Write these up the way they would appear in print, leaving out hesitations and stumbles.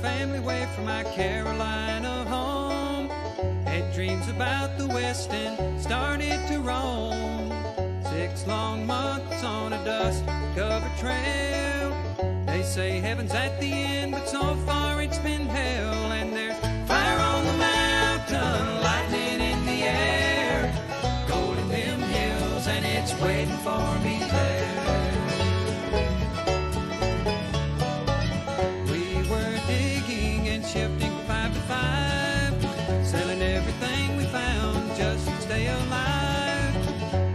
family away from my Carolina home. Had dreams about the West and started to roam. 6 long months on a dust-covered trail. They say heaven's at the end, but so far it's been hell. And there's fire on the mountain, lightning in the air, gold in them hills, and it's waiting for me there. We were digging and shifting 5 to 5, selling everything we found just to stay alive.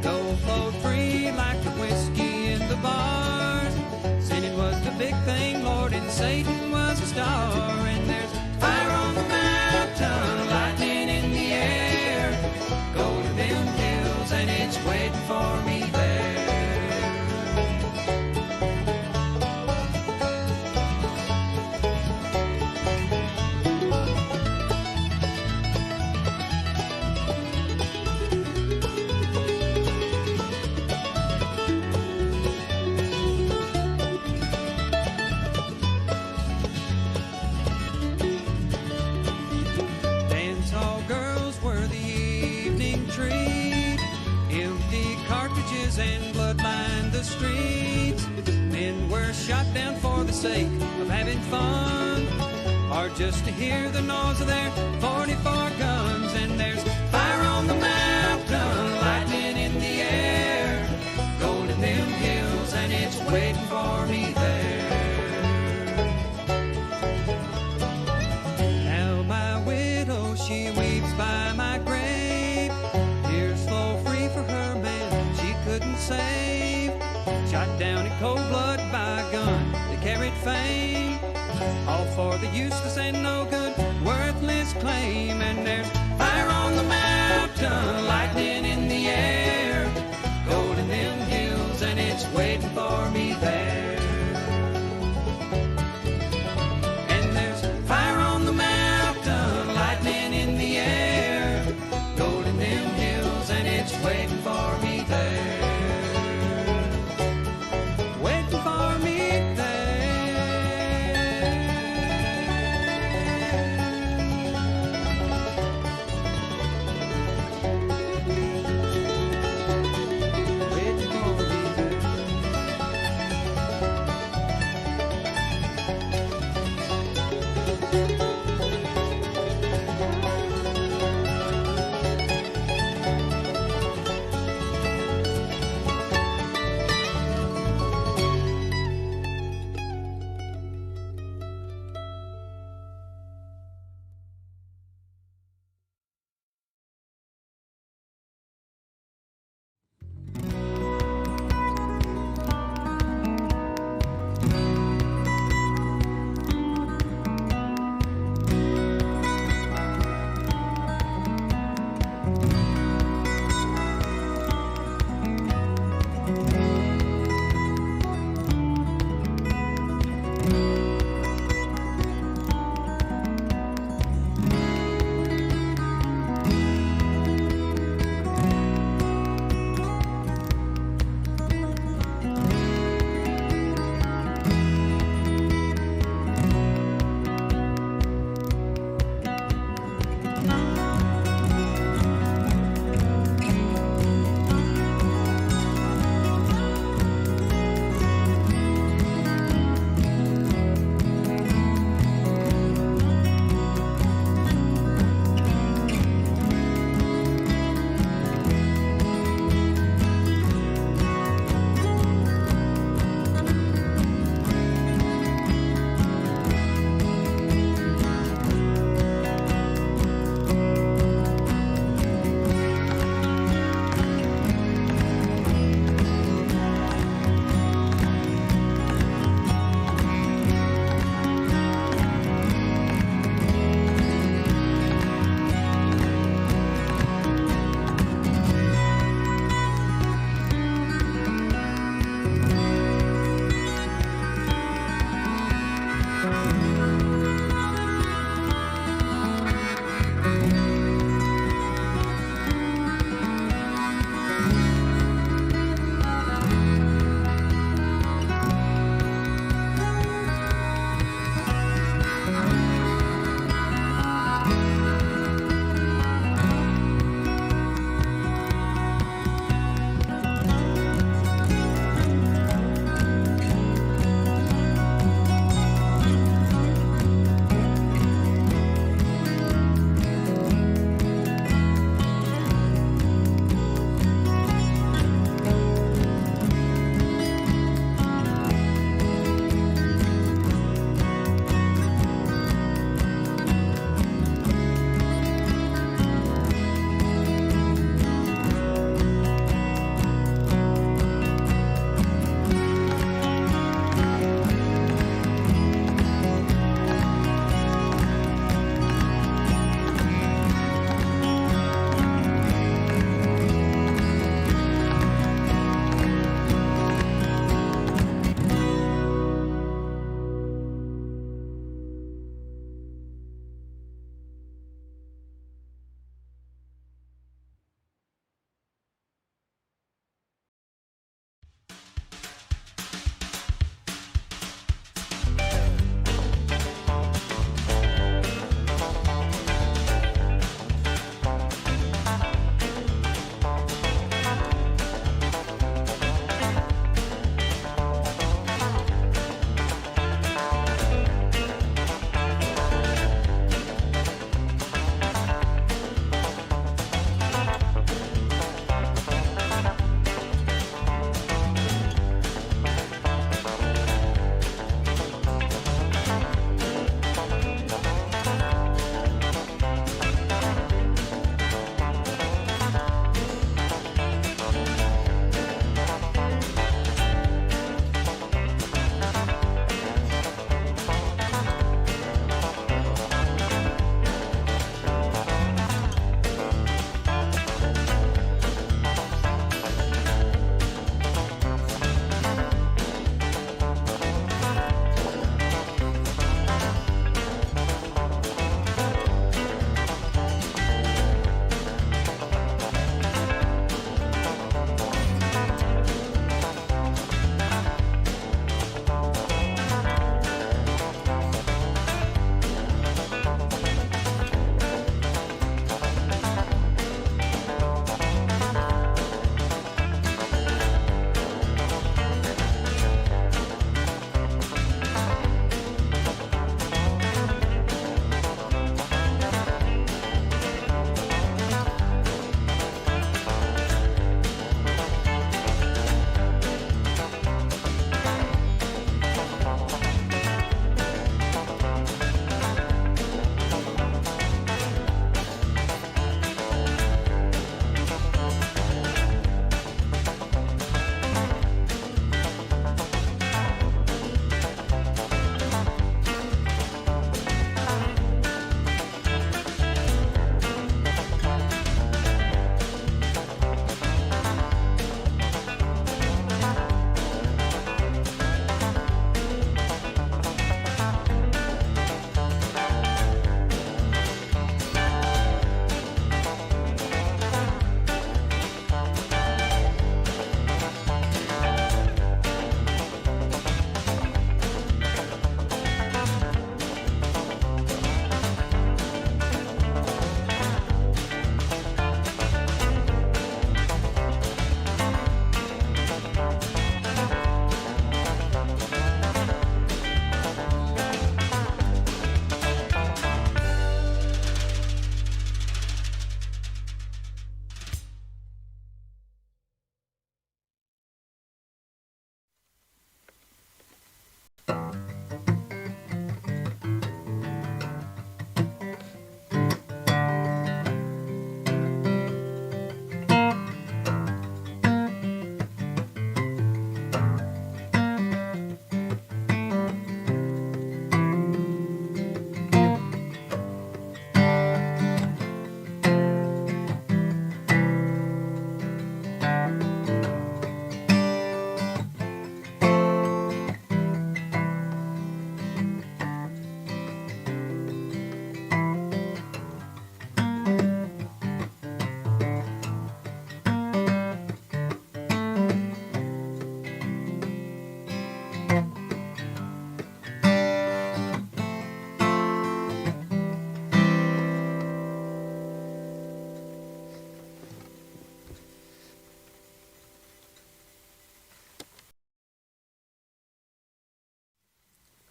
Gold flowed free like the whiskey in the bars. Sin was the big thing, Lord, and Satan was a star. And there's fire on the mountain, lightning in the air, gold in them hills, and it's waiting for me there. And blood lined the streets. Men were shot down for the sake of having fun, or just to hear the noise of their 44 guns. And there's fire on the mountain, lightning in the air, gold in them hills, and it's waiting for me there. Now my widow, she weeps by my grave. Tears flow free for her man couldn't save. Shot down in cold blood by a gun that carried fame, all for the useless and no good, worthless claim. And there's fire on the mountain, lightning in the air, gold in them hills, and it's waiting for me there. And there's fire on the mountain, lightning in the air, gold in them hills, and it's waiting for me there.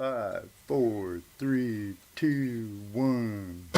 5, 4, 3, 2, 1.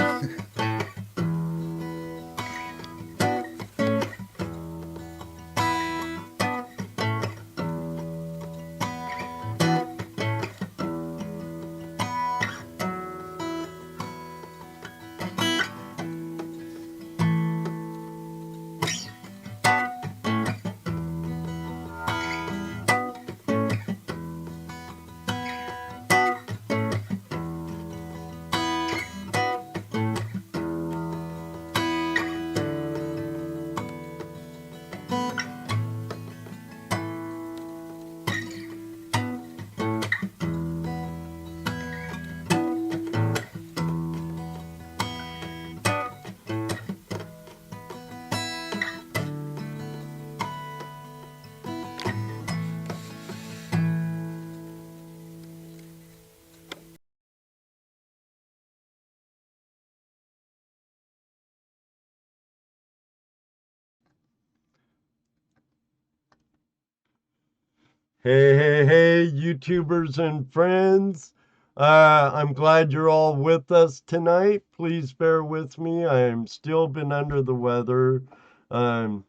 Hey, YouTubers and friends. I'm glad you're all with us tonight. Please bear with me. I'm still been under the weather. Um,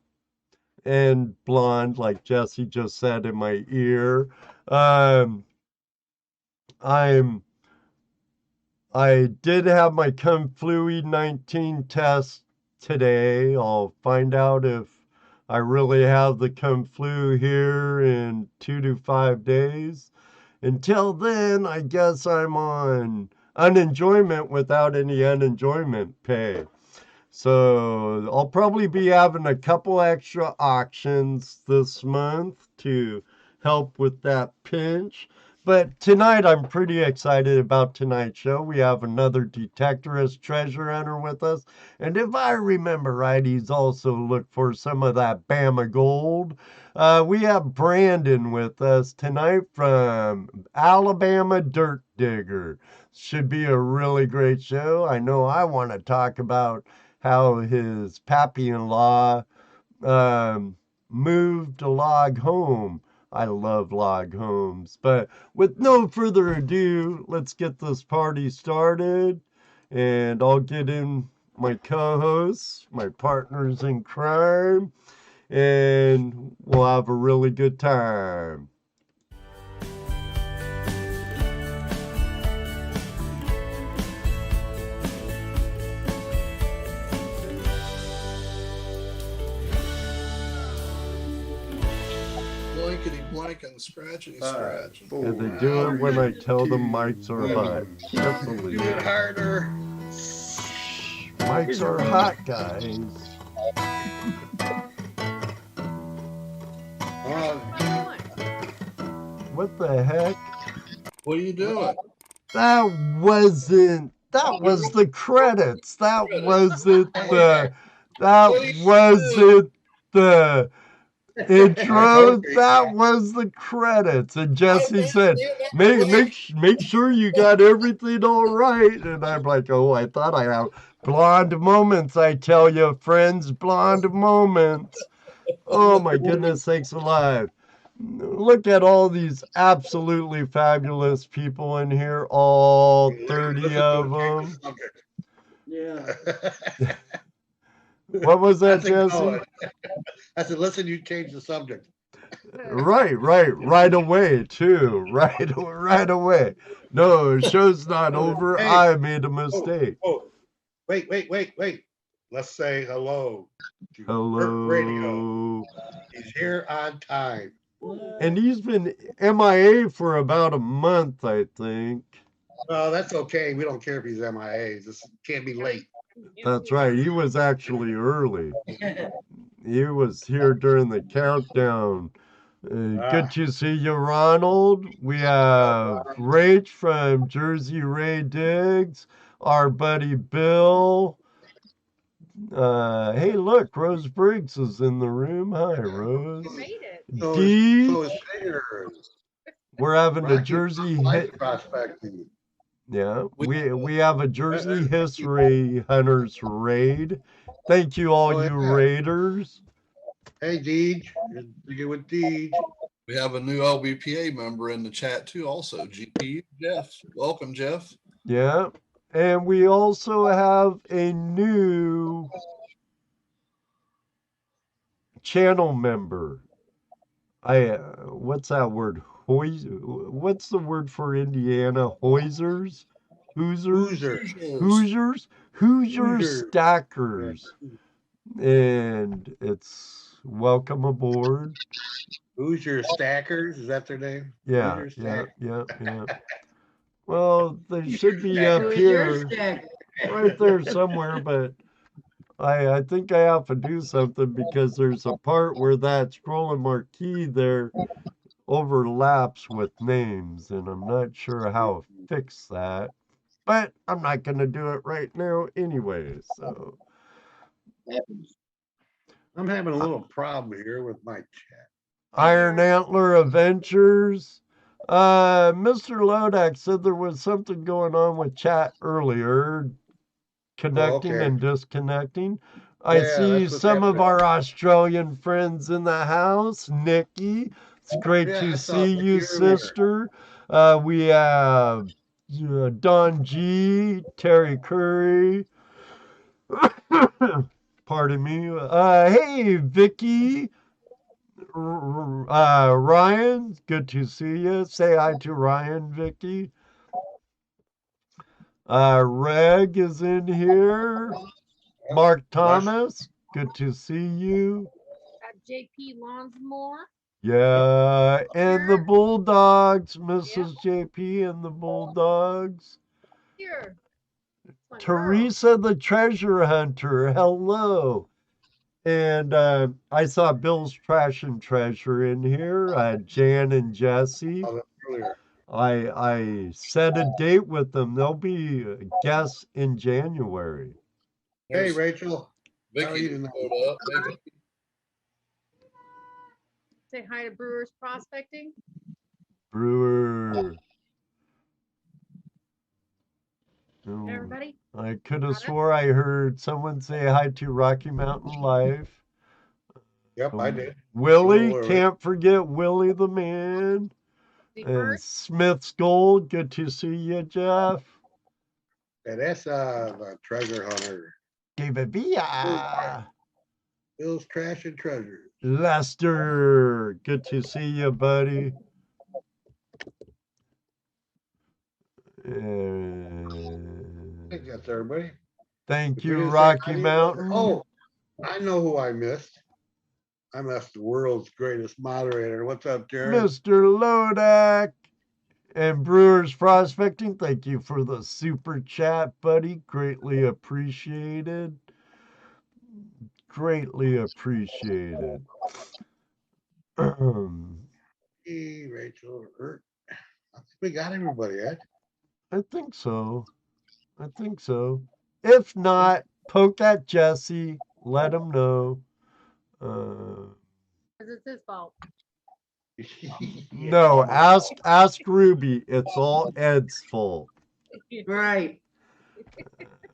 and blonde, like Jesse just said in my ear. Um, I'm I did have my Confluid 19 test today. I'll find out if I really have the Conflu here in 2 to 5 days. Until then, I guess I'm on unenjoyment without any unenjoyment pay. So I'll probably be having a couple extra auctions this month to help with that pinch. But tonight, I'm pretty excited about tonight's show. We have another detectorist treasure hunter with us. And if I remember right, he's also looked for some of that Bama gold. We have Brandon with us tonight from Alabama Dirt Digger. Should be a really great show. I know I want to talk about how his pappy-in-law moved a log home. I love log homes. But with no further ado, let's get this party started. And I'll get in my co-hosts, my partners in crime, and we'll have a really good time. Blankety blank and scratchity scratch. And they do it when I tell them mics are hot. Definitely. Do it harder. Mics are hot, guys. What the heck? What are you doing? That was the credits. That wasn't the intro. That was the credits. And Jesse said, make sure you got everything all right. And I'm like, oh, I thought I have blonde moments. I tell you, friends, blonde moments. Oh my goodness sakes alive. Look at all these absolutely fabulous people in here, all 30 of them. Yeah. What was that, Jesse? I said, listen, you change the subject. Right away, too. Right away. No, show's not over. Hey. I made a mistake. Wait. Let's say hello to Hello. Herc Radio. He's here on time. And he's been MIA for about a month, I think. Well, that's okay. We don't care if he's MIA. This can't be late. That's right. He was actually early. He was here during the countdown. Good to see you, Ronald. We have Rach from Jersey Ray Diggs, our buddy Bill. Hey, look, Rose Briggs is in the room. Hi, Rose. Deej. We're having a Jersey prospecting. Yeah, we have a Jersey History Hunters raid. Thank you, all you raiders. Hey, Deej. You're with Deej. We have a new LBPA member in the chat too, also. GP Jeff. Welcome, Jeff. Yeah. And we also have a new channel member. What's that word? What's the word for Indiana? Hoisers? Hoosiers? Hoosier Stackers. And it's welcome aboard. Hoosier Stackers, is that their name? Yeah, Hoosier yeah, Stack? yeah. Well, they should be up here, right there somewhere, but I think I have to do something because there's a part where that scrolling marquee there overlaps with names, and I'm not sure how to fix that. But I'm not going to do it right now anyway, so. I'm having a little problem here with my chat. Iron Antler Adventures. Mr. Lodak said there was something going on with chat earlier, connecting and disconnecting. I see some of our Australian friends in the house. Nikki, it's great to see you, sister. We have Don G, Terry Curry. Pardon me. Hey, Vicky. Ryan, good to see you. Say hi to Ryan, Vicky. Reg is in here. Mark Thomas, good to see you. JP Lonsmore. Yeah, and the Bulldogs, Mrs. JP and the Bulldogs. Here. Teresa the Treasure Hunter, hello. And I saw Bill's Trash and Treasure in here, Jan and Jesse. I set a date with them. They'll be guests in January. Hey, Rachel. Vicky showed up. Hey, Vicky. Say hi to Brewers Prospecting. Brewer. Hey, everybody. I could have swore I heard someone say hi to Rocky Mountain Life. Yep, I did. Willie, can't forget Willie the man. And Smith's Gold, good to see you, Jeff. Yeah, that's a treasure hunter. David Villa. Bill's Trash and Treasure. Lester, good to see you, buddy. I think that's everybody. Thank you, Rocky Mountain. Oh, I know who I missed. I missed the world's greatest moderator. What's up, Jared? Mr. Lodak and Brewers Prospecting. Thank you for the super chat, buddy. Greatly appreciated. Greatly appreciated. Hey, Rachel. I think we got everybody, Ed. I think so. If not, poke at Jesse. Let him know. Because it's his fault. No, ask Ruby. It's all Ed's fault. Right.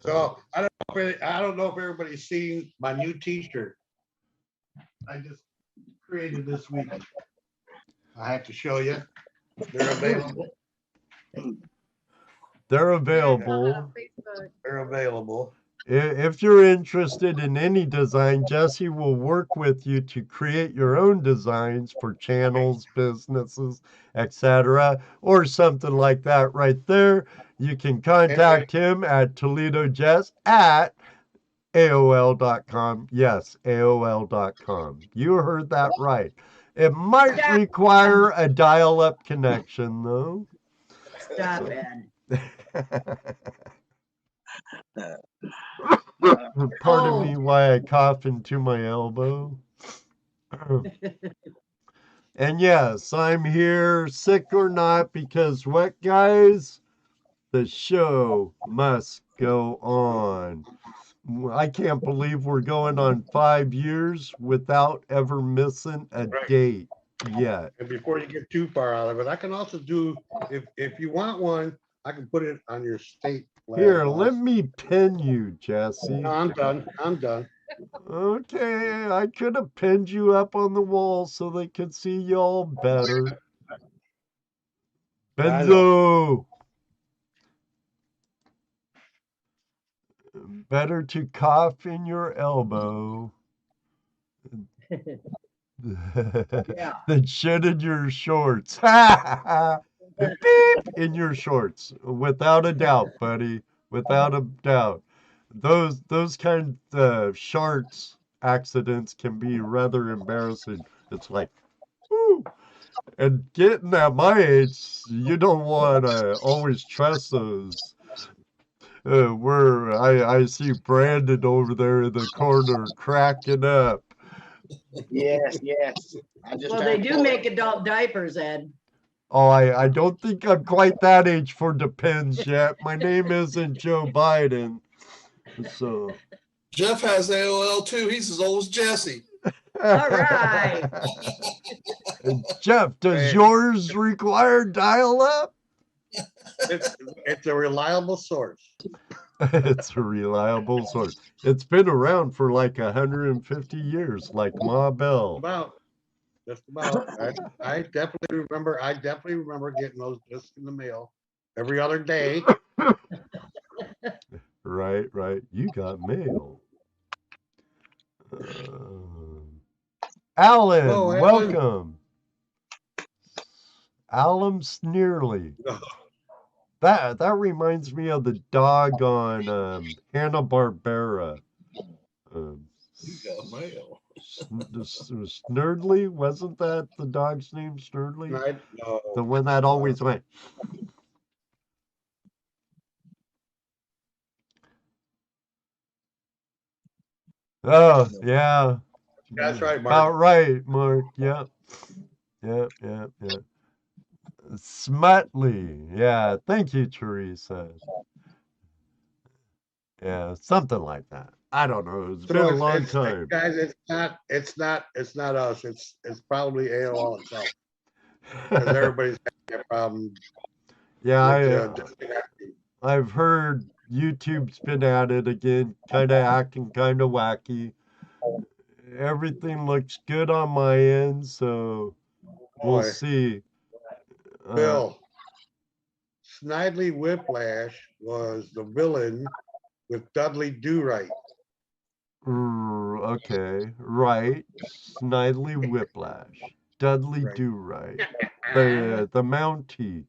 So I don't know if everybody's seen my new T-shirt. I just created this week. I have to show you. They're available. They're available. They're available. If you're interested in any design, Jesse will work with you to create your own designs for channels, businesses, etc., or something like that right there. You can contact him at ToledoJess@AOL.com. Yes, AOL.com. You heard that right. It might require a dial-up connection, though. Stop it. Pardon me why I cough into my elbow. And yes, I'm here, sick or not, because what, guys? The show must go on. I can't believe we're going on 5 years without ever missing a date yet. And before you get too far out of it, I can also do, if you want one, I can put it on your state flag. Here, let me pin you, Jesse. No, I'm done. Okay, I could have pinned you up on the wall so they could see y'all better. I know. Benzo! Better to cough in your elbow Yeah. than shit in your shorts. Beep in your shorts, without a doubt, buddy. Without a doubt. Those kind of sharks accidents can be rather embarrassing. It's like, whoo. And getting at my age, you don't want to always trust those. Where I see Brandon over there in the corner cracking up. Yes, yes. I just Well, they turned do 40. make adult diapers, Ed. Oh, I don't think I'm quite that age for Depends yet. My name isn't Joe Biden. So. Jeff has AOL too. He's as old as Jesse. All right. Jeff, does yours require dial up? It's a reliable source. It's a reliable source. It's been around for like 150 years, like Ma Bell. Just about. I definitely remember getting those discs in the mail every other day. Right. You got mail. Alan, Hello, Alan. welcome. Alan Sneerly. That reminds me of the dog on Hanna-Barbera. You got mail. Snerdly? Wasn't that the dog's name, Snerdly? No. The one that always went. Oh, yeah. That's right, Mark. About right, Mark. Yep. Smutly. Yeah. Thank you, Teresa. Yeah, something like that. I don't know. It's been a long time. Guys, it's not us. It's probably AOL itself. Because everybody's having that problem. Yeah, I've heard YouTube's been at it again, kind of acting kind of wacky. Everything looks good on my end, so we'll see. Bill, Snidely Whiplash was the villain with Dudley Do-Right. Okay, right. Snidely Whiplash. Dudley Do-Right. The Mountie.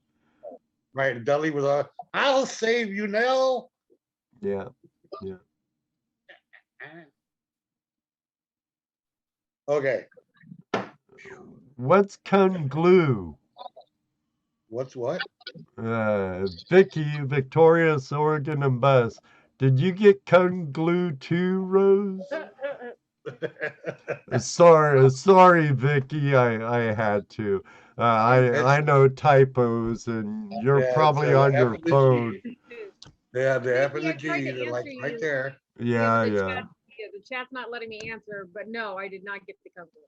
Right, Dudley was I'll save you, Nell. Yeah. Okay. What's Cone Glue? What's what? Vicky, Victorious, Oregon, and Bus. Did you get Cone Glue too, Rose? Sorry, Vicky. I had to. I know typos, and you're probably on your phone. Yeah, the F and the G, they're like right there. Yeah. The chat's not letting me answer, but no, I did not get the company.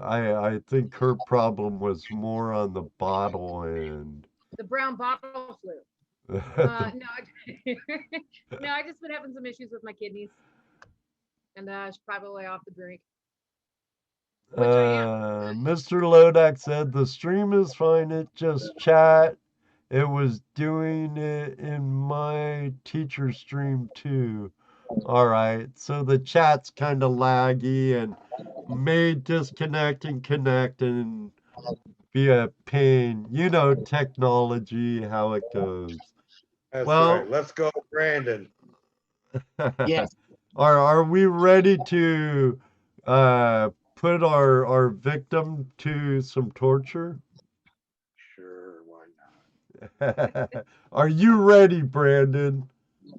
I think her problem was more on the bottle end. The brown bottle flu. No, I just been having some issues with my kidneys, and I should probably lay off the drink. Which I am. Mr. Lodak said the stream is fine. It just chat. It was doing it in my teacher stream too. All right, so the chat's kind of laggy and may disconnect and connect and be a pain. You know, technology, how it goes. That's right. Let's go, Brandon. Yes. Are we ready to put our victim to some torture? Sure, why not? Are you ready, Brandon?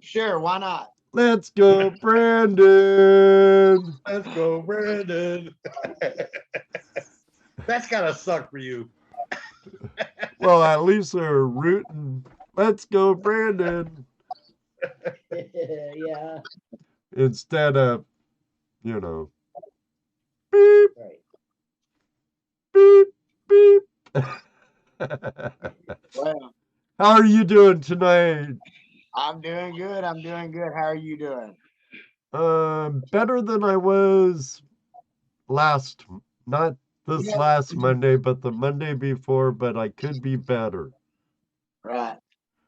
Sure, why not? Let's go, Brandon. Let's go, Brandon. That's gotta suck for you. Well, at least they're rooting. Let's go, Brandon. Yeah. Instead of, beep, right. beep. Well, how are you doing tonight? I'm doing good. How are you doing? Better than I was not You this know, last Monday, but the Monday before, but I could be better. right.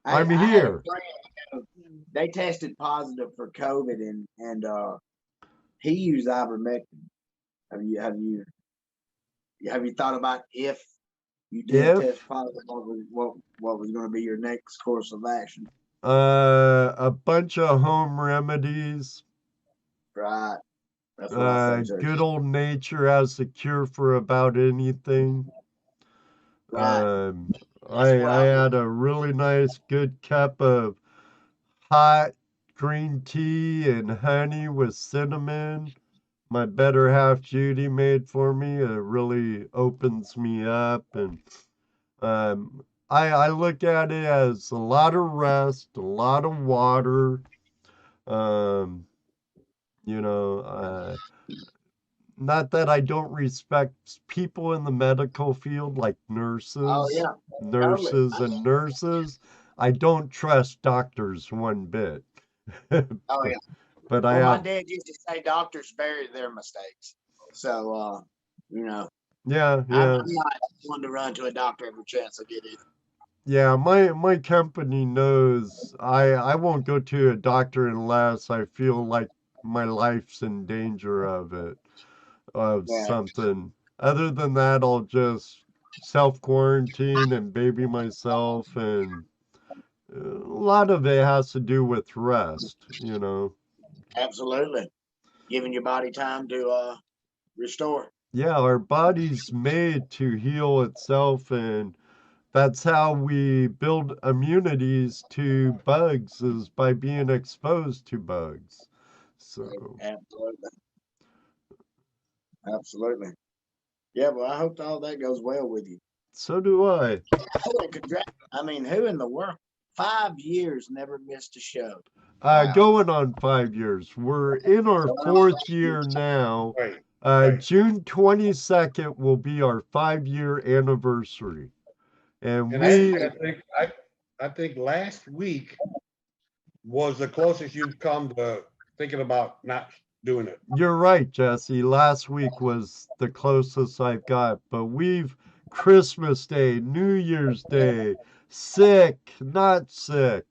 I'm I had a here. friend, they tested positive for COVID and he used ivermectin. Have you thought about if you did test If positive, what was going to be your next course of action? a bunch of home remedies, Right. That's what I say too. good old nature has the cure for about anything. Right. Um, That's what I had a really nice good cup of hot green tea and honey with cinnamon. My better half Judy made for me. It really opens me up, and I look at it as a lot of rest, a lot of water. Um, you know, not that I don't respect people in the medical field like Oh nurses, yeah, totally. and nurses. I don't trust doctors one bit. Oh but, yeah. but I Well, my have, dad used to say doctors bury their mistakes. So you know, yeah, I'm yeah. not one to run to a doctor every chance I get either. Yeah, my company knows I won't go to a doctor unless I feel like my life's in danger of Yeah, something. Other than that, I'll just self quarantine and baby myself, and a lot of it has to do with rest. absolutely. Giving your body time to restore. Yeah, our body's made to heal itself, and that's how we build immunities to bugs is by being exposed to bugs. So, Absolutely. Absolutely. Yeah, well, I hope all that goes well with you. so do I. Oh, and I mean, who in the world? 5 years never missed a show. Wow. Going on 5 years. We're in our Going on fourth 5 years. year now. Right. Right. June 22nd will be our 5 year anniversary. And And we, actually, I think last week was the closest you've come to thinking about not doing it. you're right, Jesse. Last week was the closest I've got, but we've Christmas Day, New Year's Day, sick, not sick.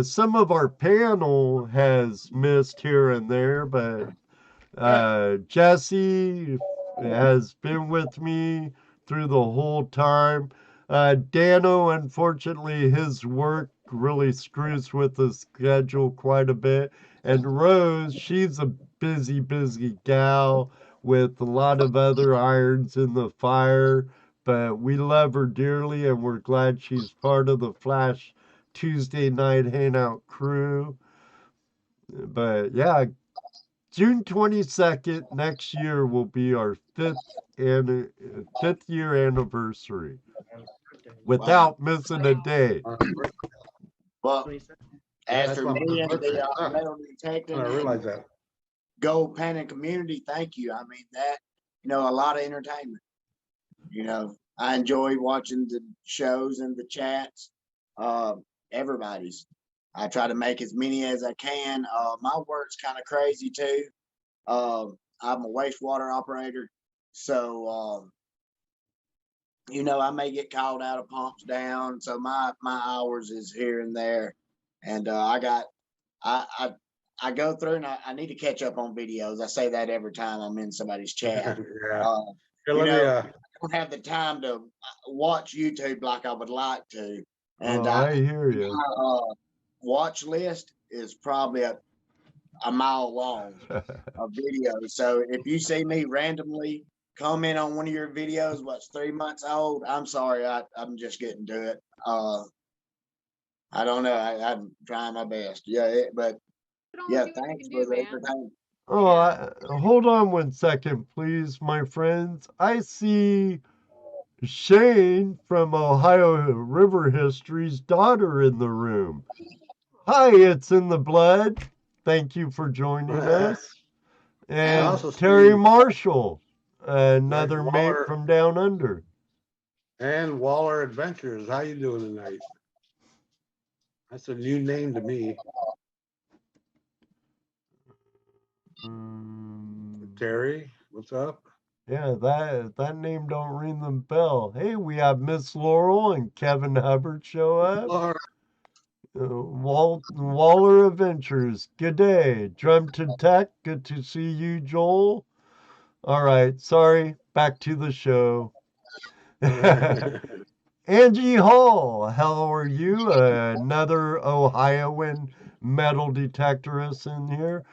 Some of our panel has missed here and there, but Jesse has been with me through the whole time. Dano, unfortunately, his work really screws with the schedule quite a bit. And Rose, she's a busy, busy gal with a lot of other irons in the fire. But we love her dearly, and we're glad she's part of the Flash Tuesday night hangout crew. But yeah, June 22nd next year will be our fifth year anniversary without missing a day. Well, as That's for my me and birthday. the Huh. metal I detecting didn't realize and that. Gold Panic community, thank you. I mean that, a lot of entertainment. I enjoy watching the shows and the chats. Uh, everybody's. I try to make as many as I can. My work's kind of crazy too. I'm a wastewater operator, so I may get called out of pumps down. So my hours is here and there, and I I go through and I need to catch up on videos. I say that every time I'm in somebody's chat. Yeah. Uh, Here, you let me. know, I don't have the time to watch YouTube like I would like to, and Oh, I hear my you. watch list is probably a mile long of videos. So if you see me randomly comment on one of your videos, what's 3 months old, I'm sorry, I'm just getting to it. I don't know. I'm trying my best. Yeah, but You can yeah, only do what you thanks can for do, the man. entertainment. Oh, hold on one second, please, my friends. I see Shane from Ohio River History's daughter in the room. Hi, it's in the blood. Thank you for joining us. I And also Terry see Marshall, there's another mate Waller from down under. and Waller Adventures. How you doing tonight? That's a new name to me. Terry, what's up? Yeah, that name don't ring the bell. Hey, we have Miss Laurel and Kevin Hubbard show up. Laura. Waller Adventures, good day. Drum to Tech, good to see you, Joel. All right, sorry, back to the show. Angie Hall, how are you? Another Ohioan metal detectorist in here.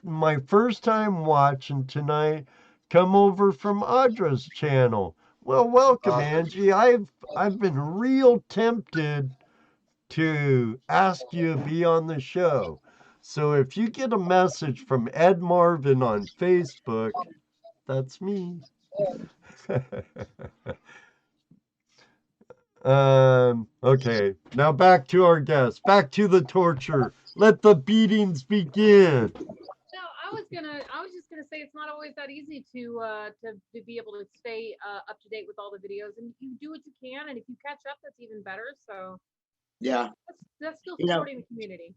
My first time watching tonight. Come over from Audra's channel. Well, welcome, Angie. I've been real tempted to ask you to be on the show. So if you get a message from Ed Marvin on Facebook, that's me. Okay, now back to our guest. Back to the torture. Let the beatings begin. No, I was just gonna say it's not always that easy to be able to stay up to date with all the videos, and you do what you can, and if you catch up, that's even better. So Yeah. that's still You know- supporting the community.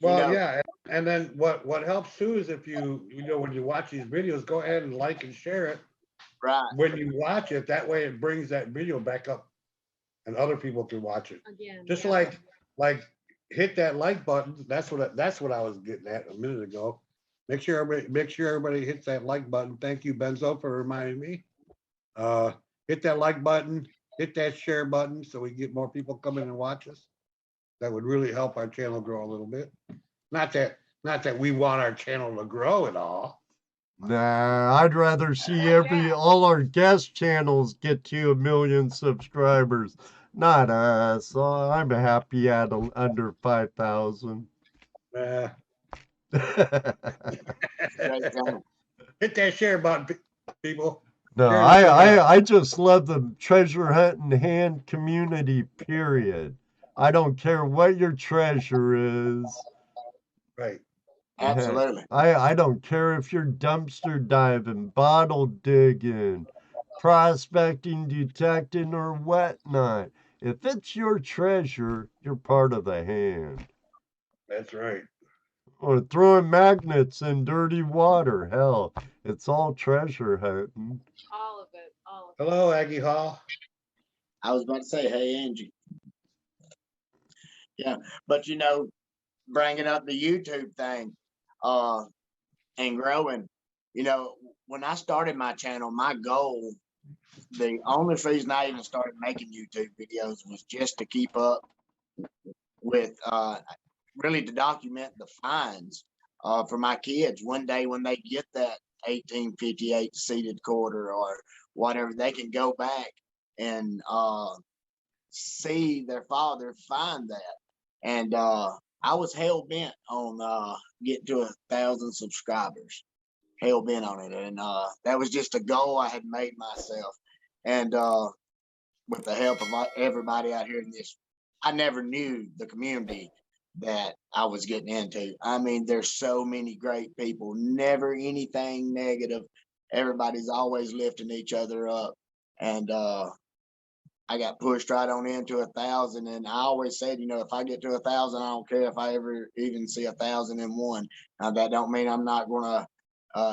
Well, know- yeah, and then what helps too is if you when you watch these videos, go ahead and like and share it Right. when you watch it. That way, it brings that video back up, and other people can watch it. Again, Just yeah. like hit that like button. That's what I was getting at a minute ago. Make sure everybody hits that like button. Thank you, Benzo, for reminding me. Hit that like button, hit that share button, so we get more people coming and watch us. That would really help our channel grow a little bit. Not that we want our channel to grow at all. Nah, I'd rather see all our guest channels get to 1 million subscribers, not us. I'm happy at under 5,000. Uh, Great time. hit that share button, people. No, Share this video. I just love the treasure hunt and hand community, period. I don't care what your treasure is. Right. Absolutely. I don't care if you're dumpster diving, bottle digging, prospecting, detecting, or whatnot. If it's your treasure, you're part of the hand. That's right. Or throwing magnets in dirty water. Hell, it's all treasure hunting. All of it. All of it. Hello, Aggie Hall. I was about to say, hey, Angie. Yeah, but bringing up the YouTube thing, and growing, when I started my channel, my goal, the only reason I even started making YouTube videos was just to keep up with, really to document the finds, for my kids. One day when they get that 1858 seated quarter or whatever, they can go back and see their father find that. And I was hell bent on getting to 1,000 subscribers. Hell bent on it, and that was just a goal I had made myself. And with the help of everybody out here in this, I never knew the community that I was getting into. I mean, there's so many great people, never anything negative. Everybody's always lifting each other up, and I got pushed right on into 1,000, and I always said, if I get to 1,000, I don't care if I ever even see 1,001. Now that don't mean I'm not gonna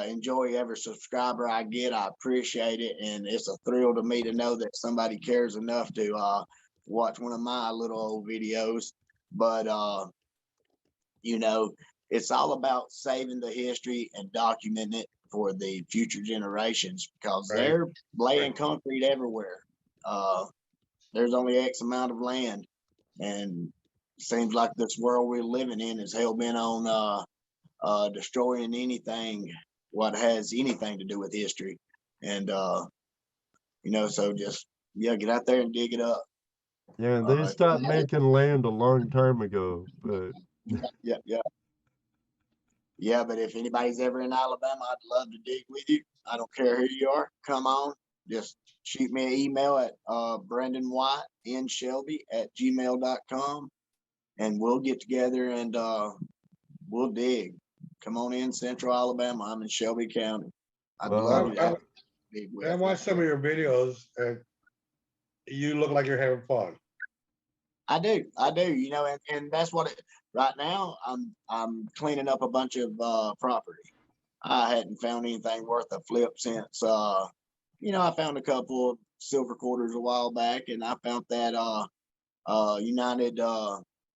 enjoy every subscriber I get. I appreciate it, and it's a thrill to me to know that somebody cares enough to watch one of my little old videos. But it's all about saving the history and documenting it for the future generations, because Right. they're laying concrete everywhere. There's only X amount of land, and it seems like this world we're living in is hell bent on destroying anything what has anything to do with history. And so just get out there and dig it up. Yeah, they stopped making land a long time ago, but Yeah, but if anybody's ever in Alabama, I'd love to dig with you. I don't care who you are. Come on. Just shoot me an email at BrandonWhiteNShelby@gmail.com, and we'll get together and we'll dig. Come on in Central Alabama. I'm in Shelby County. I'd love to dig with I you. watched some of your videos, and you look like you're having fun. I do, and that's what right now I'm cleaning up a bunch of property. I hadn't found anything worth a flip since, I found a couple of silver quarters a while back, and I found that United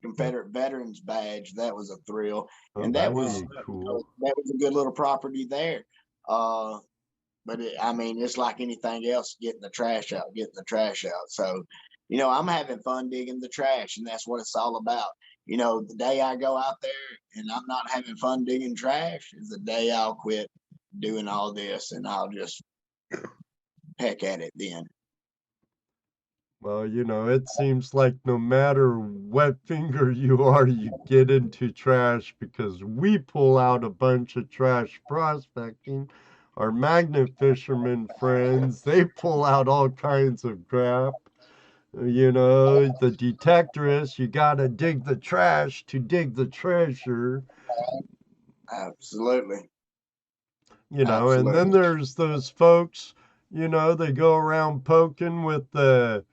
Confederate Veterans badge. That was a thrill, Oh, and that'd be cool. that was a good little property there. But I mean, it's like anything else, getting the trash out, getting the trash out. So, I'm having fun digging the trash, and that's what it's all about. The day I go out there and I'm not having fun digging trash is the day I'll quit doing all this, and I'll just heck at it then. Well, it seems like no matter what finger you are, you get into trash because we pull out a bunch of trash prospecting. Our magnet fishermen friends, they pull out all kinds of crap. The detectorists, you gotta dig the trash to dig the treasure. Absolutely. And then Absolutely. there's those folks, they go around poking with the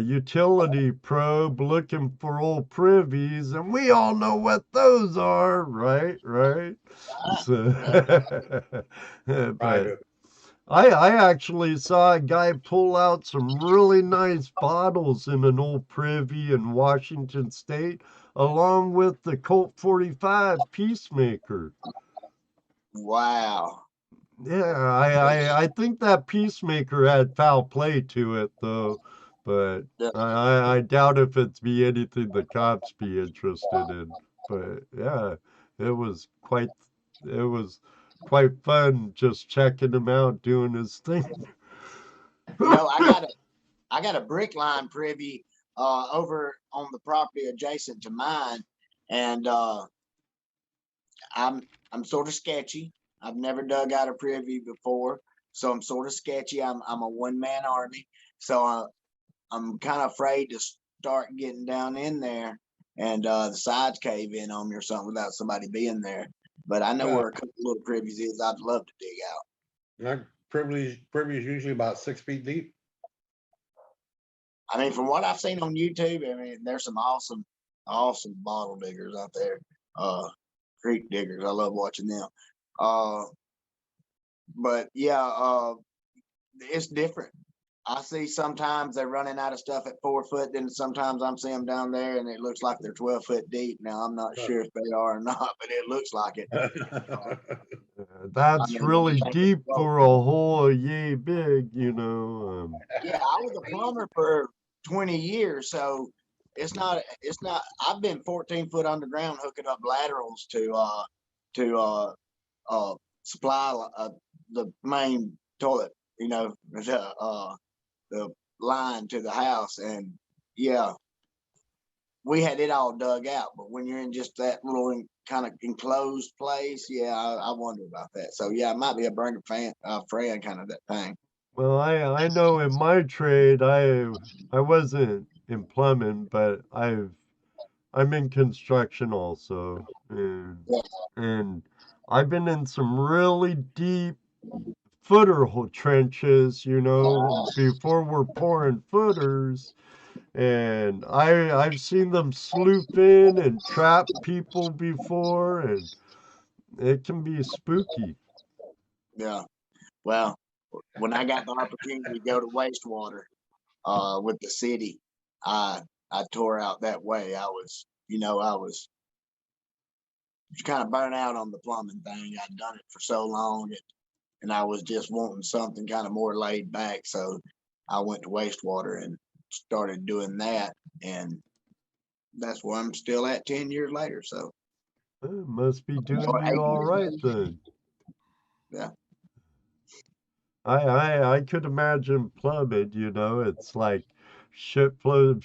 utility probe looking for old privies, and we all know what those are, right? So, but Private. I actually saw a guy pull out some really nice bottles in an old privy in Washington State, along with the Colt 45 Peacemaker. Wow. Yeah, I think that Peacemaker had foul play to it though, but Yeah. I doubt if it's be anything the cops be interested in. But yeah, it was quite it was quite fun just checking him out doing his thing. I got a brick line privy over on the property adjacent to mine, and I'm sort of sketchy. I've never dug out a privy before, so I'm sort of sketchy. I'm a one man army, so I'm kind of afraid to start getting down in there and the sides cave in on me or something without somebody being there. But I know where a couple little privies is. I'd love to dig out. That privy is usually about 6 feet deep. I mean, from what I've seen on YouTube, I mean, there's some awesome bottle diggers out there. Creek diggers. I love watching them. But yeah, it's different. I see sometimes they're running out of stuff at 4 foot, then sometimes I'm seeing them down there and it looks like they're 12 foot deep. Now I'm not sure if they are or not, but it looks like it. That's really deep Well, for a hole yay big, yeah, I was a plumber for 20 years, so it's not. I've been 14 foot underground hooking up laterals to supply the main toilet. The line to the house, and yeah, we had it all dug out. But when you're in just that little kind of enclosed place, yeah, I wonder about that. So yeah, it might be a bring a friend kind of that thing. Well, I know in my trade I wasn't in plumbing, but I'm in construction also, and I've been in some really deep footer trenches, before we're pouring footers, and I've seen them sloop in and trap people before, and it can be spooky. Yeah. Well, when I got the opportunity to go to wastewater with the city, I tore out that way. I was kind of burnt out on the plumbing thing. I'd done it for so long, and I was just wanting something kind of more laid back. So I went to wastewater and started doing that, and that's where I'm still at 10 years later. So It must be doing or you 8 all years right later. then. Yeah. I could imagine plumbing, it's like shit flows,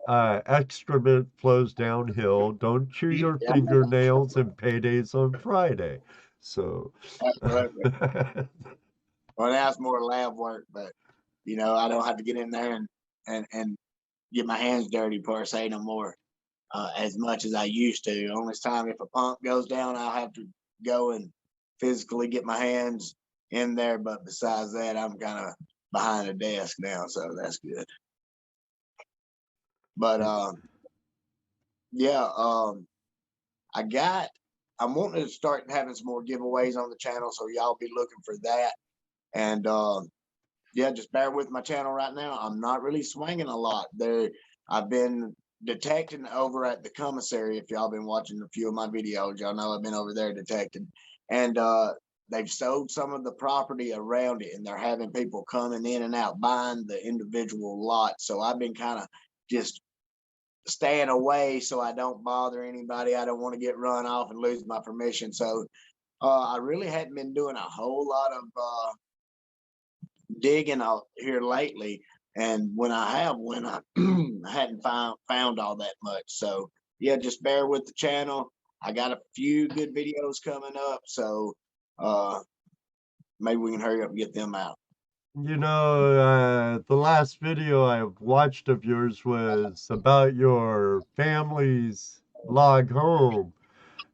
excrement flows downhill. Don't chew your Yeah, fingernails and paydays on Friday. So, absolutely. Well, that's more lab work, but I don't have to get in there and get my hands dirty per se no more, as much as I used to. Only time if a pump goes down, I'll have to go and physically get my hands in there. But besides that, I'm kind of behind a desk now, so that's good. But yeah, I got I'm wanting to start having some more giveaways on the channel, so y'all be looking for that. And yeah, just bear with my channel right now. I'm not really swinging a lot there. I've been detecting over at the commissary. If y'all been watching a few of my videos, y'all know I've been over there detecting. And they've sold some of the property around it, and they're having people coming in and out buying the individual lots. So I've been kind of just staying away so I don't bother anybody. I don't want to get run off and lose my permission. So I really hadn't been doing a whole lot of digging out here lately. And when I have, when I hadn't found all that much. So yeah, just bear with the channel. I got a few good videos coming up. So maybe we can hurry up and get them out. You know, the last video I watched of yours was about your family's log home.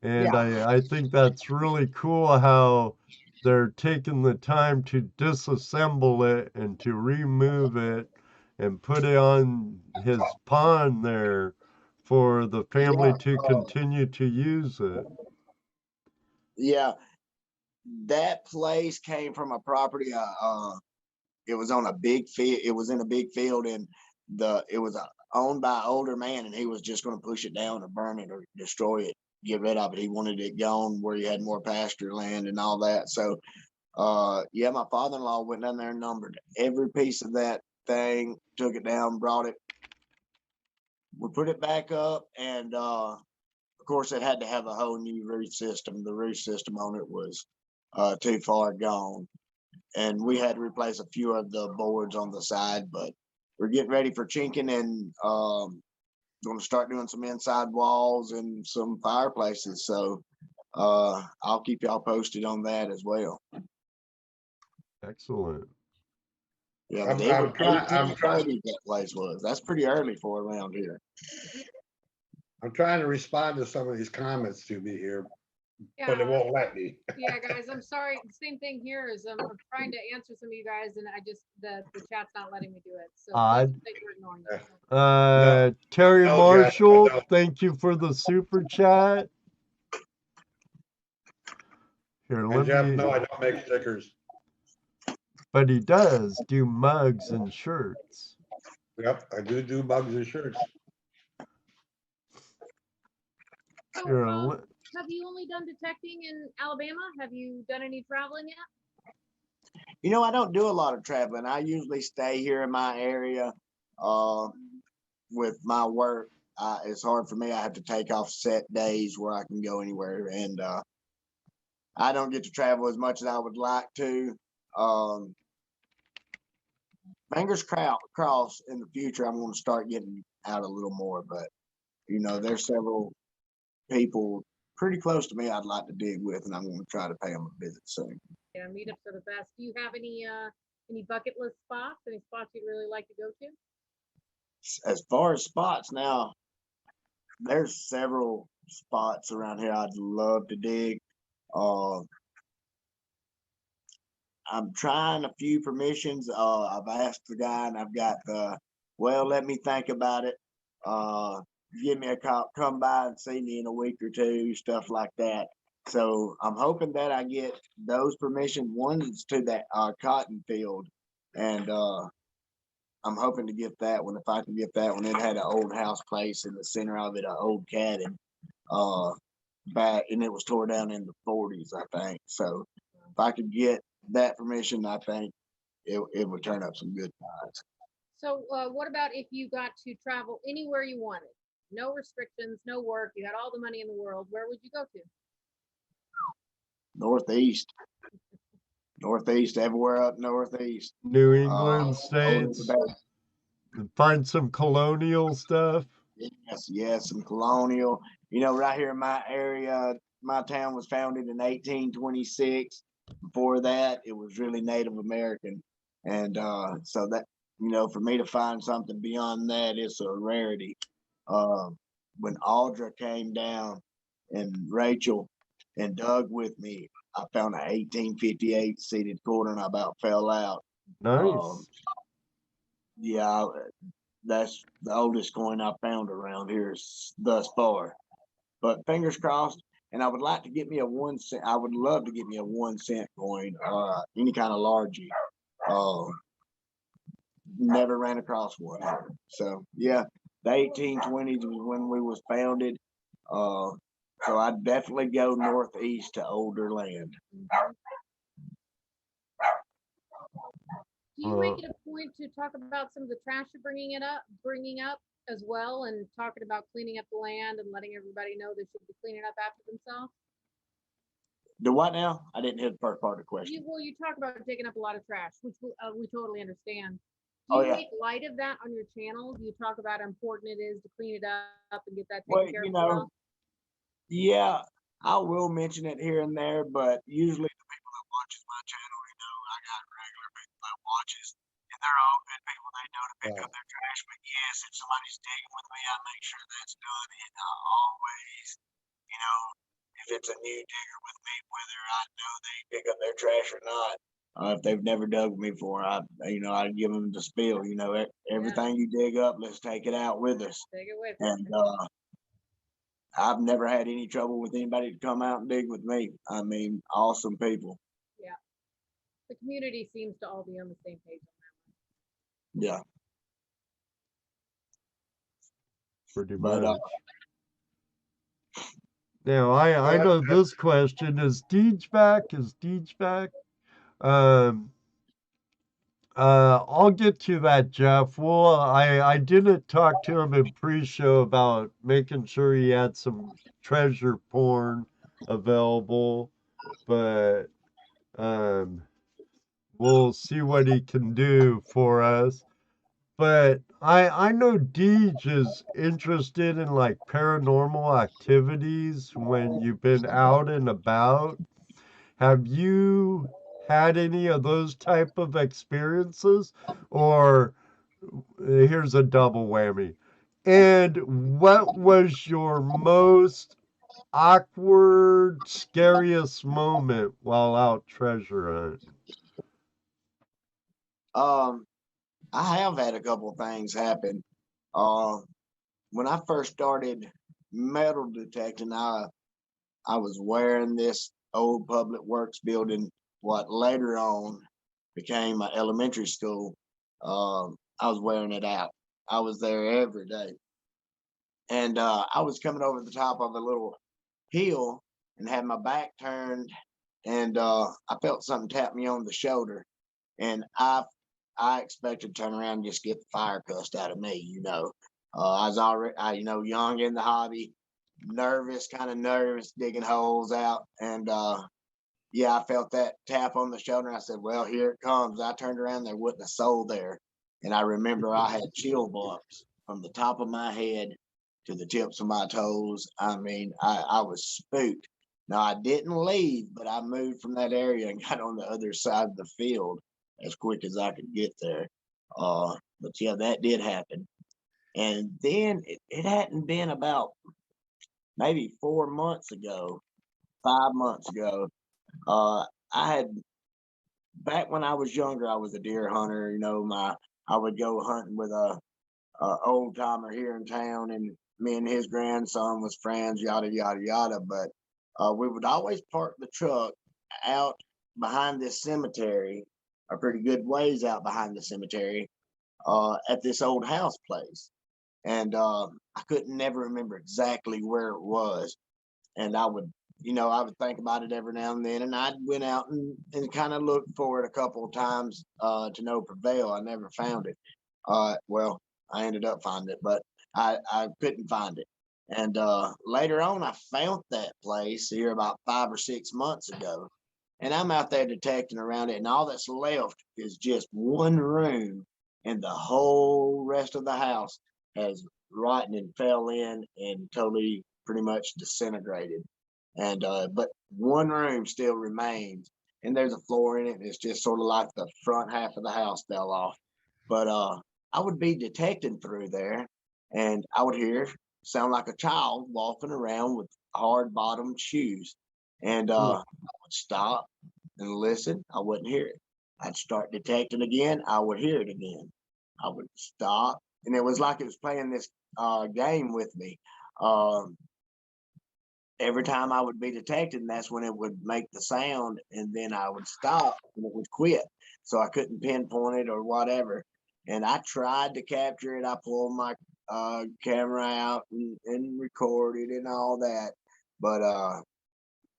And Yeah. I think that's really cool how they're taking the time to disassemble it and to remove it and put it on his pond there for the family Yeah. to continue to use it. Yeah. That place came from a property. It was on a big field. It was in a big field, and it was owned by an older man, and he was just going to push it down or burn it or destroy it, get rid of it. He wanted it gone where he had more pasture land and all that. So, yeah, my father-in-law went down there and numbered every piece of that thing, took it down, brought it. We put it back up, and of course, it had to have a whole new roof system. The roof system on it was too far gone. And we had to replace a few of the boards on the side, but we're getting ready for chinking and going to start doing some inside walls and some fireplaces. So I'll keep y'all posted on that as well. Excellent. Yeah, I'm but it was trying. 1830 that place was. That's pretty early for around here. I'm trying to respond to some of these comments to me here, but it Yeah, won't let me. yeah, guys, I'm sorry. Same thing here is I'm trying to answer some of you guys, and I just the chat's not letting me do it. So please Odd. don't think we're ignoring you. Terry No, Jeff, Marshall, no. thank you for the super chat. Here, And let Jeff, me. no, I don't make stickers. But he does do mugs and shirts. Yep, I do mugs and shirts. So, Here, have you only done detecting in Alabama? Have you done any traveling yet? You know, I don't do a lot of traveling. I usually stay here in my area with my work. It's hard for me. I have to take off set days where I can go anywhere. And I don't get to travel as much as I would like to. Fingers crossed in the future, I'm going to start getting out a little more. But, you know, there's several people pretty close to me I'd like to dig with, and I'm going to try to pay them a visit soon. Yeah, meetups are the best. Do you have any bucket list spots? Any spots you'd really like to go to? As far as spots now, there's several spots around here I'd love to dig. I'm trying a few permissions. I've asked the guy, and I've got well, let me think about it. Give me a call, come by and see me in a week or two, stuff like that. So I'm hoping that I get those permissions. One's to that cotton field, and I'm hoping to get that one. If I can get that one, it had an old house place in the center of it, an old cabin, back, and it was tore down in the 40s, I think. So if I could get that permission, I think it would turn up some good times. So, what about if you got to travel anywhere you wanted? No restrictions, no work. You had all the money in the world. Where would you go to? Northeast, everywhere up northeast. New England Older states. the better. Find some colonial stuff. Yes, some colonial. You know, right here in my area, my town was founded in 1826. Before that, it was really Native American. And so that, you know, for me to find something beyond that, it's a rarity. When Audra came down and Rachel and Doug with me, I found an 1858 seated quarter, and I about fell out. Nice. Yeah, that's the oldest coin I found around here thus far. But fingers crossed. and I would like to get me a 1 cent. I would love to get me a 1 cent coin, any kind of largie. Never ran across one. So yeah, the 1820s was when we was founded. So I'd definitely go northeast to older land. Do you make it a point to talk about some of the trash you're bringing up as well, and talking about cleaning up the land and letting everybody know they should be cleaning up after themselves? Do what now? I didn't hear the first part of the question. You talk about taking up a lot of trash, which we totally understand. Oh, Do you yeah. make light of that on your channel? Do you talk about how important it is to clean it up and get that Well, taken care you of? know, yeah, I will mention it here and there, but usually the people that watches my channel, you know, I got regular people that watches, and they're all good people. They know to pick up their trash. But yes, if somebody's digging with me, I make sure that's done. And I always, you know, if it's a new digger with me, whether I know they pick up their trash or not, if they've never dug with me before, I give them the spiel. You know, everything you dig up, let's take it out with us. Take it with And I've never had any trouble with anybody to come out and dig with me. I mean, awesome people. Yeah, the community seems to all be on the same page on that one. Yeah. Pretty But much. Now, I know this question is Deej back? Is Deej back? I'll get to that, Jeff. Well, I didn't talk to him in pre-show about making sure he had some treasure porn available, but we'll see what he can do for us. But I know Deej is interested in like paranormal activities when you've been out and about. Have you had any of those type of experiences? Or here's a double whammy. And what was your most awkward, scariest moment while out treasure hunting? I have had a couple of things happen. When I first started metal detecting, I was wearing this old public works building, what later on became an elementary school. I was wearing it out. I was there every day. And I was coming over the top of a little hill and had my back turned, and I felt something tap me on the shoulder. And I expected to turn around and just get the fire cussed out of me, you know. I was already, young in the hobby, kind of nervous, digging holes out. And yeah, I felt that tap on the shoulder. And I said, well, here it comes. I turned around, there wasn't a soul there. And I remember I had chill bumps from the top of my head to the tips of my toes. I mean, I was spooked. Now, I didn't leave, but I moved from that area and got on the other side of the field as quick as I could get there. But yeah, that did happen. And then it hadn't been about maybe 4 months ago, 5 months ago. I had, back when I was younger, I was a deer hunter. You know, I would go hunting with a old timer here in town, and me and his grandson was friends, yada yada yada. But we would always park the truck out behind this cemetery, a pretty good ways out behind the cemetery, at this old house place. And I couldn't never remember exactly where it was. And I would think about it every now and then. And I went out and kind of looked for it a couple of times to no prevail. I never found it. Well, I ended up finding it, but I couldn't find it. And later on, I found that place here about 5 or 6 months ago. And I'm out there detecting around it, and all that's left is just one room, and the whole rest of the house has rotten and fell in and totally pretty much disintegrated. And but one room still remains, and there's a floor in it, and it's just sort of like the front half of the house fell off. But I would be detecting through there, and I would sound like a child walking around with hard bottomed shoes. And I would stop and listen. I wouldn't hear it. I'd start detecting again. I would hear it again. I would stop, and it was like it was playing this game with me. every time I would be detected, and that's when it would make the sound, and then I would stop and it would quit. So I couldn't pinpoint it or whatever. And I tried to capture it. I pulled my camera out and recorded and all that. But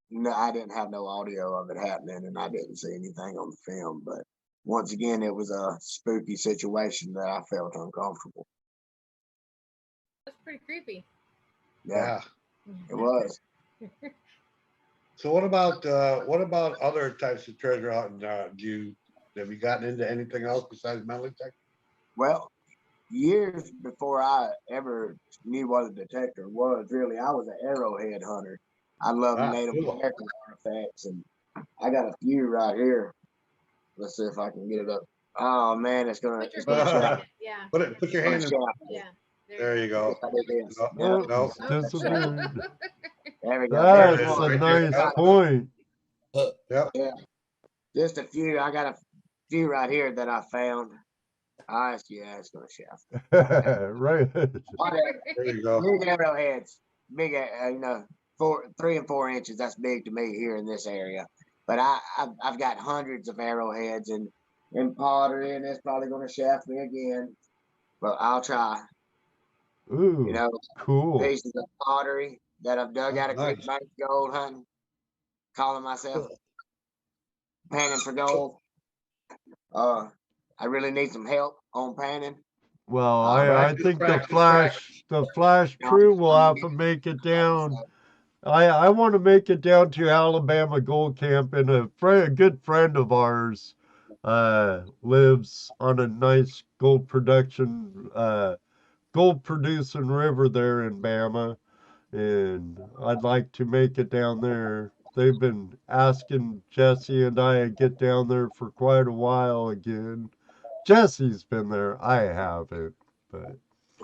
no, I didn't have no audio of it happening, and I didn't see anything on the film. But once again, it was a spooky situation that I felt uncomfortable. That's pretty creepy. Yeah, it was. So what about other types of treasure hunting? Have you gotten into anything else besides metal detector? Well, years before I ever knew what a detector was, really, I was an arrowhead hunter. I love Native cool. American artifacts, and I got a few right here. Let's see if I can get it up. Oh man, it's gonna Put your shout. hand in it. Yeah. Put your hand in. Yeah. There you go. I did this. No, Yeah. no. It's disappeared. There we go. That's There's a one. nice point. Yep. Yeah, just a few. I got a few right here that I found. Yeah, it's gonna shout. Right. Whatever. There you go. Big arrowheads, big, 3 and 4 inches. That's big to me here in this area. But I've got hundreds of arrowheads and pottery, and it's probably gonna shaft me again. But I'll try. Ooh, cool. Pieces of pottery that I've dug out of Nice. creek bank gold hunting, calling myself panning for gold. I really need some help on panning. Well, I practice, think practice, the Flash crew will have to make it down. I want to make it down to Alabama Gold Camp, and a good friend of ours lives on a nice gold producing river there in Bama, and I'd like to make it down there. They've been asking Jesse and I to get down there for quite a while again. Jesse's been there, I haven't, but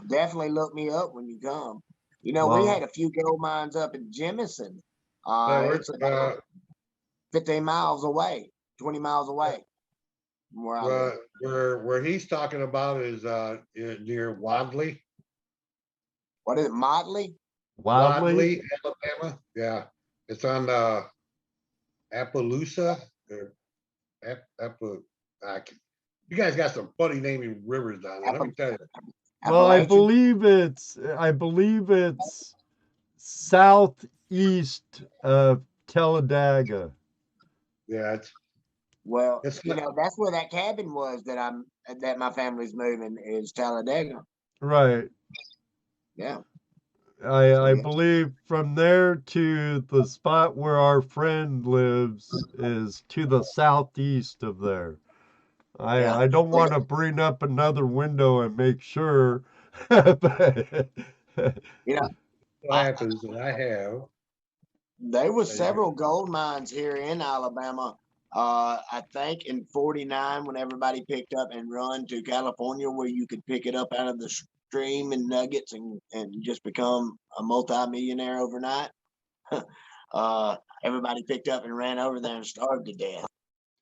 Definitely look me up when you come. We well, had a few gold mines up in Jemison. Yeah, It's about 15 miles away, 20 miles away from where I live. where he's talking about is near Wadley. What is it, Motley? Wadley. Alabama. Yeah, it's on Appaloosa. You guys got some funny naming rivers down there. Let me tell you. Well, I Appalachian? believe it's southeast of Talladega. Yeah, Well, it's that's where that cabin was that my family's moving is Talladega. Right. Yeah. I believe from there to the spot where our friend lives is to the southeast of there. I don't want to bring up another window and make sure. But, what happens that I have. There was several gold mines here in Alabama. I think in '49 when everybody picked up and run to California where you could pick it up out of the stream in nuggets and just become a multi-millionaire overnight. Everybody picked up and ran over there and starved to death.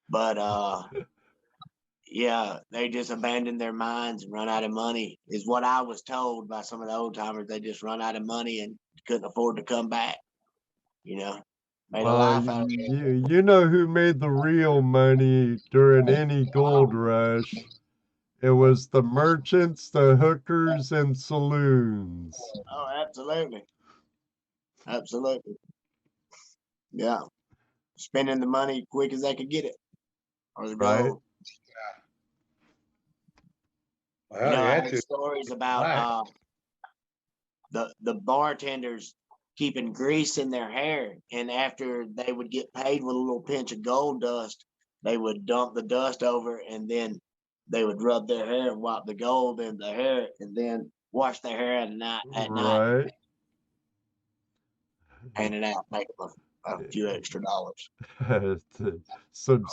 But yeah, they just abandoned their mines and run out of money, is what I was told by some of the old timers. They just run out of money and couldn't afford to come back. Made a life out of it. you know who made the real money during any gold rush? It was the merchants, the hookers, and saloons. Oh, absolutely. Absolutely. Yeah. Spending the money quick as they could get it. Or the Right. gold. Well, I had heard to. stories about the bartenders keeping grease in their hair, and after they would get paid with a little pinch of gold dust, they would dump the dust over, and then they would rub their hair and wipe the gold in their hair, and then wash their hair at night, Right. hand it out, make them a few extra dollars. Some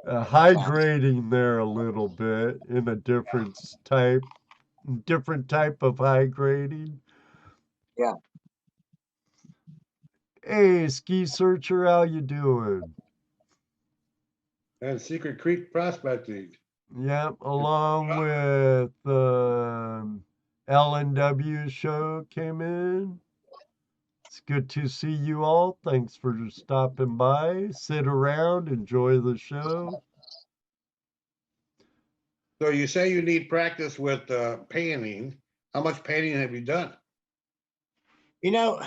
hydrating there a little bit in a different type of hydrating. Yeah. Hey, Ski Searcher, how you doing? And Secret Creek Prospecting. Yep, along with the LNW show came in. good to see you all. Thanks for stopping by. Sit around, enjoy the show. So you say you need practice with painting. How much painting have you done? You know,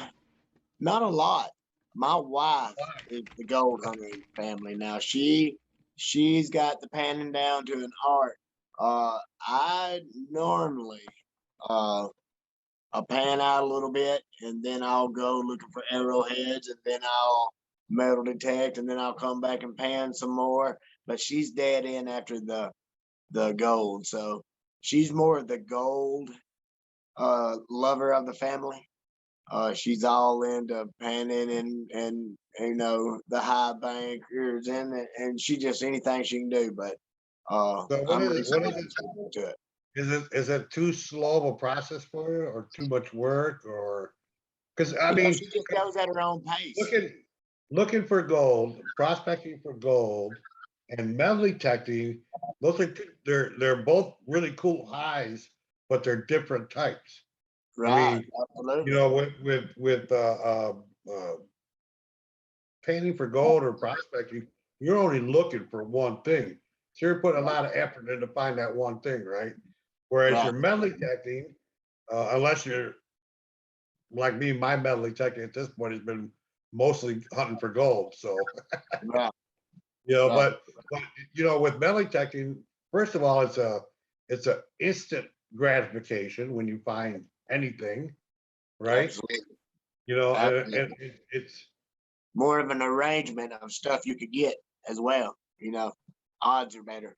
not a lot. My wife is the gold hunting family now. She's got the panning down to an art. I normally I'll pan out a little bit, and then I'll go looking for arrowheads, and then I'll metal detect, and then I'll come back and pan some more. But she's dead in after the gold, so she's more of the gold lover of the family. She's all into panning and you know the high bankers and she just anything she can do. But So I'm researching to it. is it too slow of a process for you, or too much work, or because I You know, mean, she just goes at her own pace. looking for gold, prospecting for gold, and metal detecting, those are they're both really cool highs, but they're different types. I Right, mean, absolutely. you know, with painting for gold or prospecting, you're only looking for one thing. So you're putting a lot of effort in to find that one thing, right? Whereas Right. your metal detecting, unless you're like me, my metal detecting at this point has been mostly hunting for gold. So Right. you know, Right. but you know, with metal detecting, first of all, it's a instant gratification when you find anything, right? Absolutely. You know, and Absolutely. it's More of an arrangement of stuff you could get as well. You know, odds are better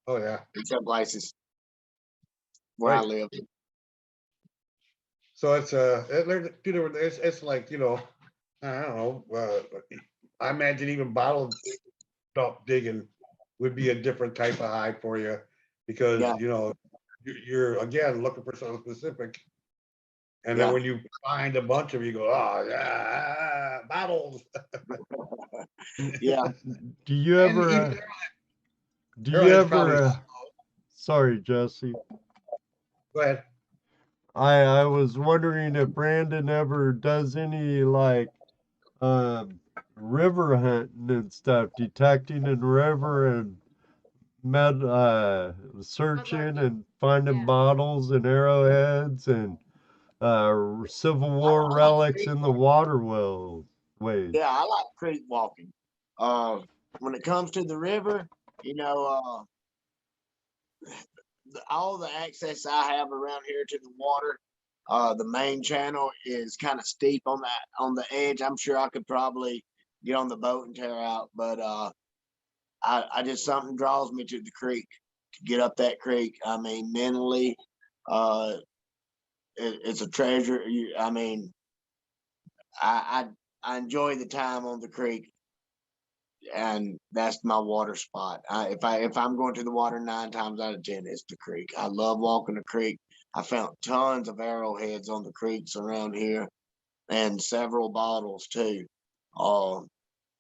oh yeah, in some places where I right. live. So it's there's two different. It's like, you know, I don't know. I imagine even bottle top digging would be a different type of high for you because Yeah. you know you're again looking for something specific, and then Yeah. when you find a bunch of you go, oh yeah, bottles. Yeah. Do you And ever, even do you Arrowhead's probably ever, sorry, Jesse. go ahead. I was wondering if Brandon ever does any like river hunting and stuff, detecting in river and searching and finding Yeah. bottles and arrowheads and Civil I War like relics creek in the walking. water well ways. Yeah, I like creek walking. When it comes to the river, you know, all the access I have around here to the water, the main channel is kind of steep on the edge. I'm sure I could probably get on the boat and tear out, but I just something draws me to the creek to get up that creek. I mean, mentally, uh, it's a treasure. I mean, I enjoy the time on the creek, and that's my water spot. If I'm going to the water 9 times out of 10, it's the creek. I love walking the creek. I found tons of arrowheads on the creeks around here, and several bottles too. Um,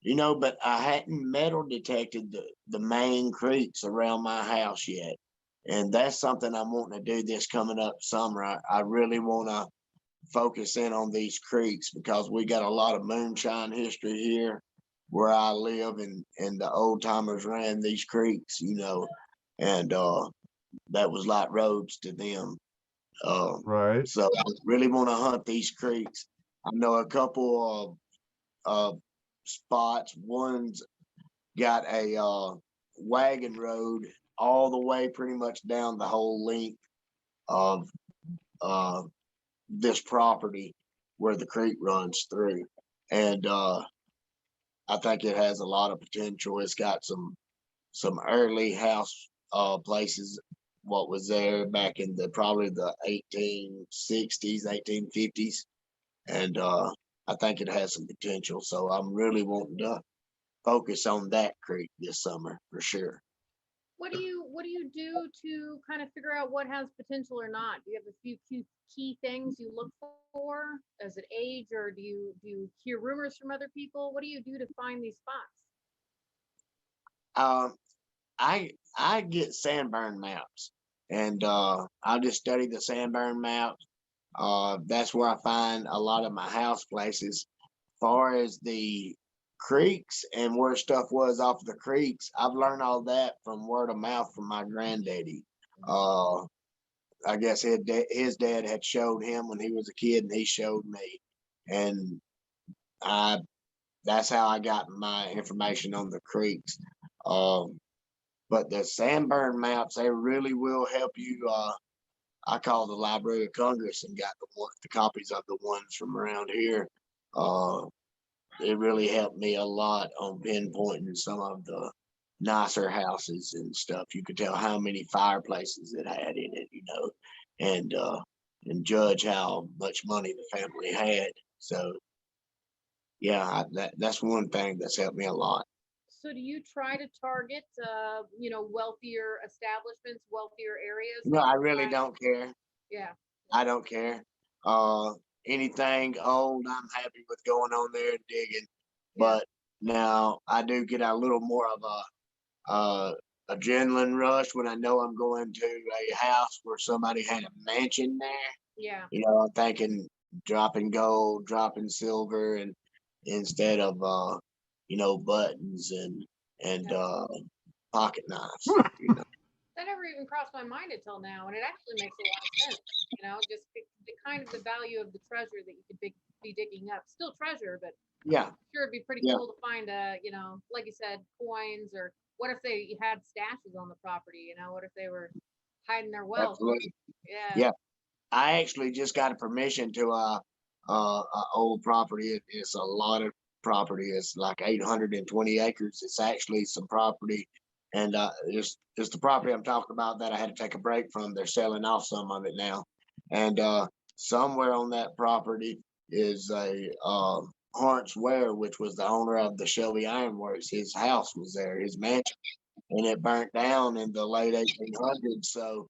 you know, but I hadn't metal detected the main creeks around my house yet. And that's something I'm wanting to do this coming up summer. I really want to focus in on these creeks because we got a lot of moonshine history here where I live, and the old timers ran these creeks, you know, and that was like roads to them. Right. So I really want to hunt these creeks. I know a couple of spots. One's got a wagon road all the way pretty much down the whole length of uh, this property where the creek runs through. And I think it has a lot of potential. It's got some early house places what was there back in the probably the 1860s, 1850s. And I think it has some potential. So I'm really wanting to focus on that creek this summer for sure. What do you do to kind of figure out what has potential or not? Do you have a few key things you look for? Does it age, or do you hear rumors from other people? What do you do to find these spots? Um, I get sandburn maps, and I just study the sandburn map. That's where I find a lot of my house places. Far as the creeks and where stuff was off the creeks, I've learned all that from word of mouth from my granddaddy. I guess his dad had showed him when he was a kid, and he showed me, and I that's how I got my information on the creeks. But the sandburn maps, they really will help you. I called the Library of Congress and got the copies of the ones from around here. It really helped me a lot on pinpointing some of the nicer houses and stuff. You could tell how many fireplaces it had in it, and judge how much money the family had. So yeah, that's one thing that's helped me a lot. So do you try to target, wealthier establishments, wealthier areas? No, I really don't care. Yeah. I don't care. Anything old, I'm happy with going on there and digging. But now I do get a little more of a adrenaline rush when I know I'm going to a house where somebody had a mansion there. Yeah. I'm thinking dropping gold, dropping silver, and instead of buttons and pocket knives. That never even crossed my mind until now, and it actually makes a lot of sense. Just the kind of the value of the treasure that you could be digging up. Still treasure, but yeah, sure, it'd be pretty cool to find like you said, coins, or what if they had stashes on the property? What if they were hiding their wealth? absolutely. Yeah. Yeah, I actually just got a permission to a old property. It's a lot of property. It's like 820 acres. It's actually some property, and it's the property I'm talking about that I had to take a break from. They're selling off some of it now, and somewhere on that property is a Hart's Ware, which was the owner of the Shelby Iron Works. His house was there, his mansion, and it burnt down in the late 1800s. So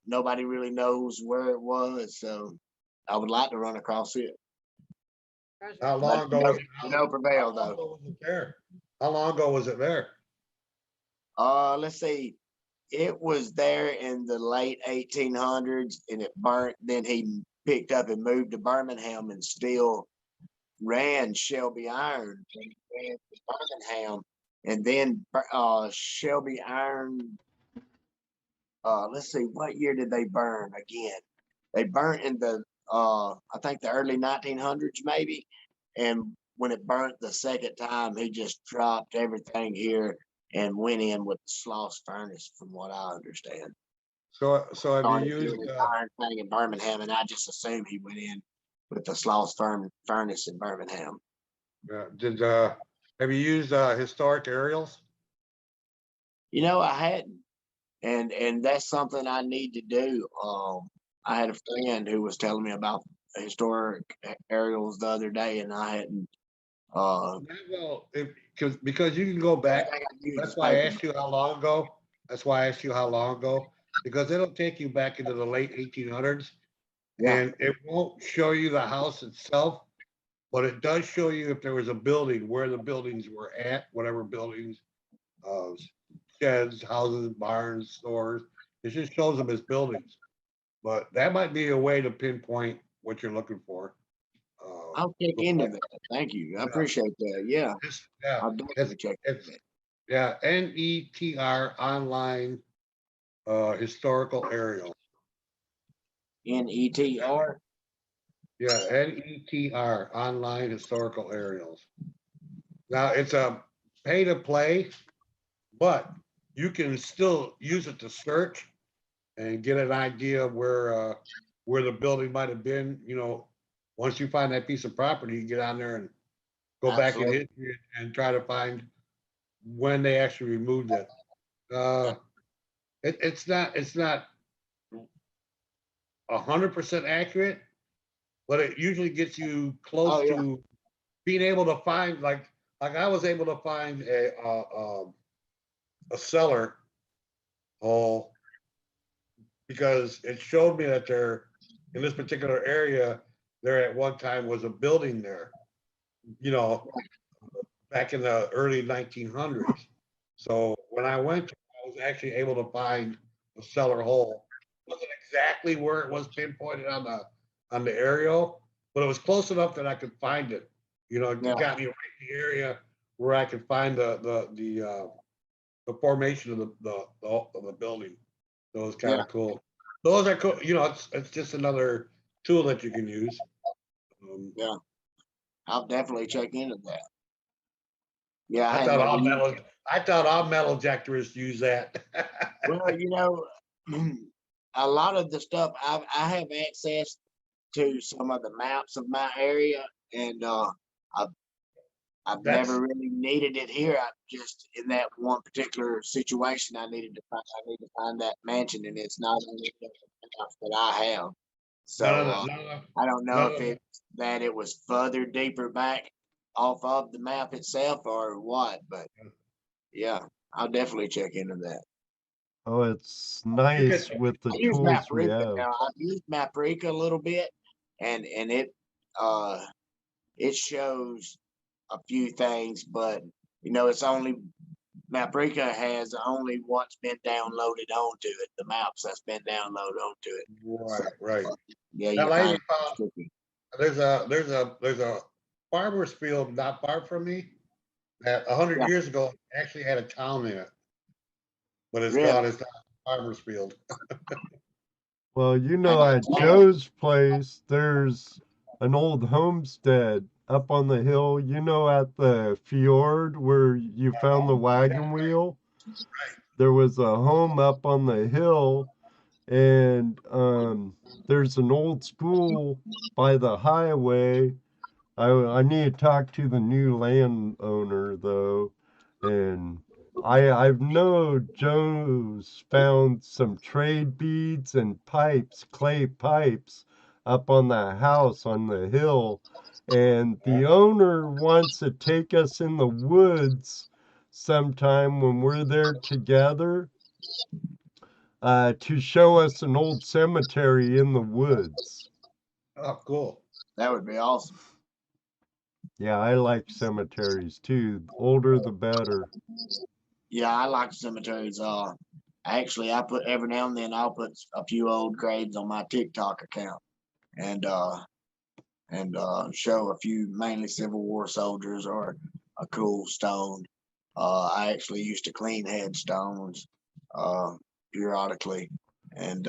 nobody really knows where it was. So I would like to run across it. How long ago was it? No prevail How long though. ago was it there? How long ago was it there? Let's see. It was there in the late 1800s, and it burnt. Then he picked up and moved to Birmingham and still ran Shelby Iron. And he ran to Birmingham, and then Shelby Iron. Let's see, what year did they burn again? They burnt in the I think the early 1900s maybe, and when it burnt the second time, he just dropped everything here and went in with the Sloss furnace, from what I understand. So have Started you doing used? the iron thing in Birmingham, and I just assumed he went in with the Sloss furnace in Birmingham. Have you used historic aerials? I hadn't, and that's something I need to do. I had a friend who was telling me about historic aerials the other day, and I hadn't. Well, because you can go back. That's why I asked you how long ago. Because it'll take you back into the late 1800s, and it won't show you the house itself, but it does show you if there was a building, where the buildings were at, whatever buildings, sheds, houses, barns, stores. It just shows them as buildings. But that might be a way to pinpoint what you're looking for. I'll check into that. Thank you. I appreciate that. Yeah. I'll definitely check into that. Yeah, NETR online historical aerial. NETR? Yeah, NETR online historical aerials. Now it's a pay to play, but you can still use it to search and get an idea of where the building might have been. Once you find that piece of property, you get on there and go back in history and try to find when they actually removed it. It's not 100% accurate, but it usually gets you close to being able to find, like I was able to find a cellar hole because it showed me that there, in this particular area, there at one time was a building there, back in the early 1900s. So when I went, I was actually able to find a cellar hole. It wasn't exactly where it was pinpointed on the aerial, but it was close enough that I could find it. You know, it Yeah. got me right in the area where I could find the formation of the building. So it was kind of cool. Those are cool. You know, it's just another tool that you can use. Yeah. I'll definitely check into that. Yeah, I I had thought never all used metal. it. I thought all metal detectors use that. Well, you know, a lot of the stuff I have access to some of the maps of my area, and I've That's never really needed it here. I just in that one particular situation, I need to find that mansion, and it's not on the maps that I have. So I don't know if it was further deeper back off of the map itself or what, but yeah, I'll definitely check into that. Oh, it's You nice could. with the I use tools we Maprika have. now. I've used Maprika a little bit, and it shows a few things, but you know, it's only Maprika has only what's been downloaded onto it, the maps that's been downloaded onto it. So, Right. yeah, That you lady kind of found tricky. there's a farmer's field not far from me that 100 Yeah, years ago actually had a town in it, but it's really. not. It's not a farmer's field. Well, you I know, got at Joe's place, there's an old homestead up on the hill. You know, at the fjord where you found the wagon wheel, there was a home up on the hill, and there's an old school by the highway. I need to talk to the new landowner though, and I've known Joe's found some trade beads and pipes, clay pipes, up on the house on the hill, and the owner wants to take us in the woods sometime when we're there together, to show us an old cemetery in the woods. Oh, cool. That would be awesome. Yeah, I like cemeteries too. The older the better. Yeah, I like cemeteries. Actually, I put every now and then I'll put a few old graves on my TikTok account, and show a few mainly Civil War soldiers or a cool stone. I actually used to clean headstones periodically, and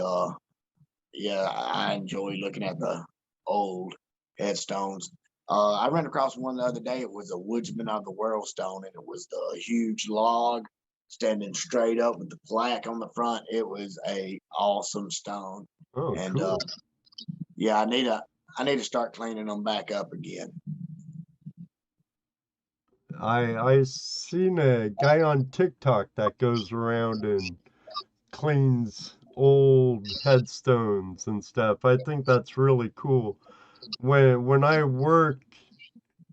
yeah, I enjoy looking at the old headstones. I ran across one the other day. It was a Woodsman of the World stone, and it was the huge log standing straight up with the plaque on the front. It was a awesome stone, Oh, and cool. yeah, I need to start cleaning them back up again. I seen a guy on TikTok that goes around and cleans old headstones and stuff. I think that's really cool. When I work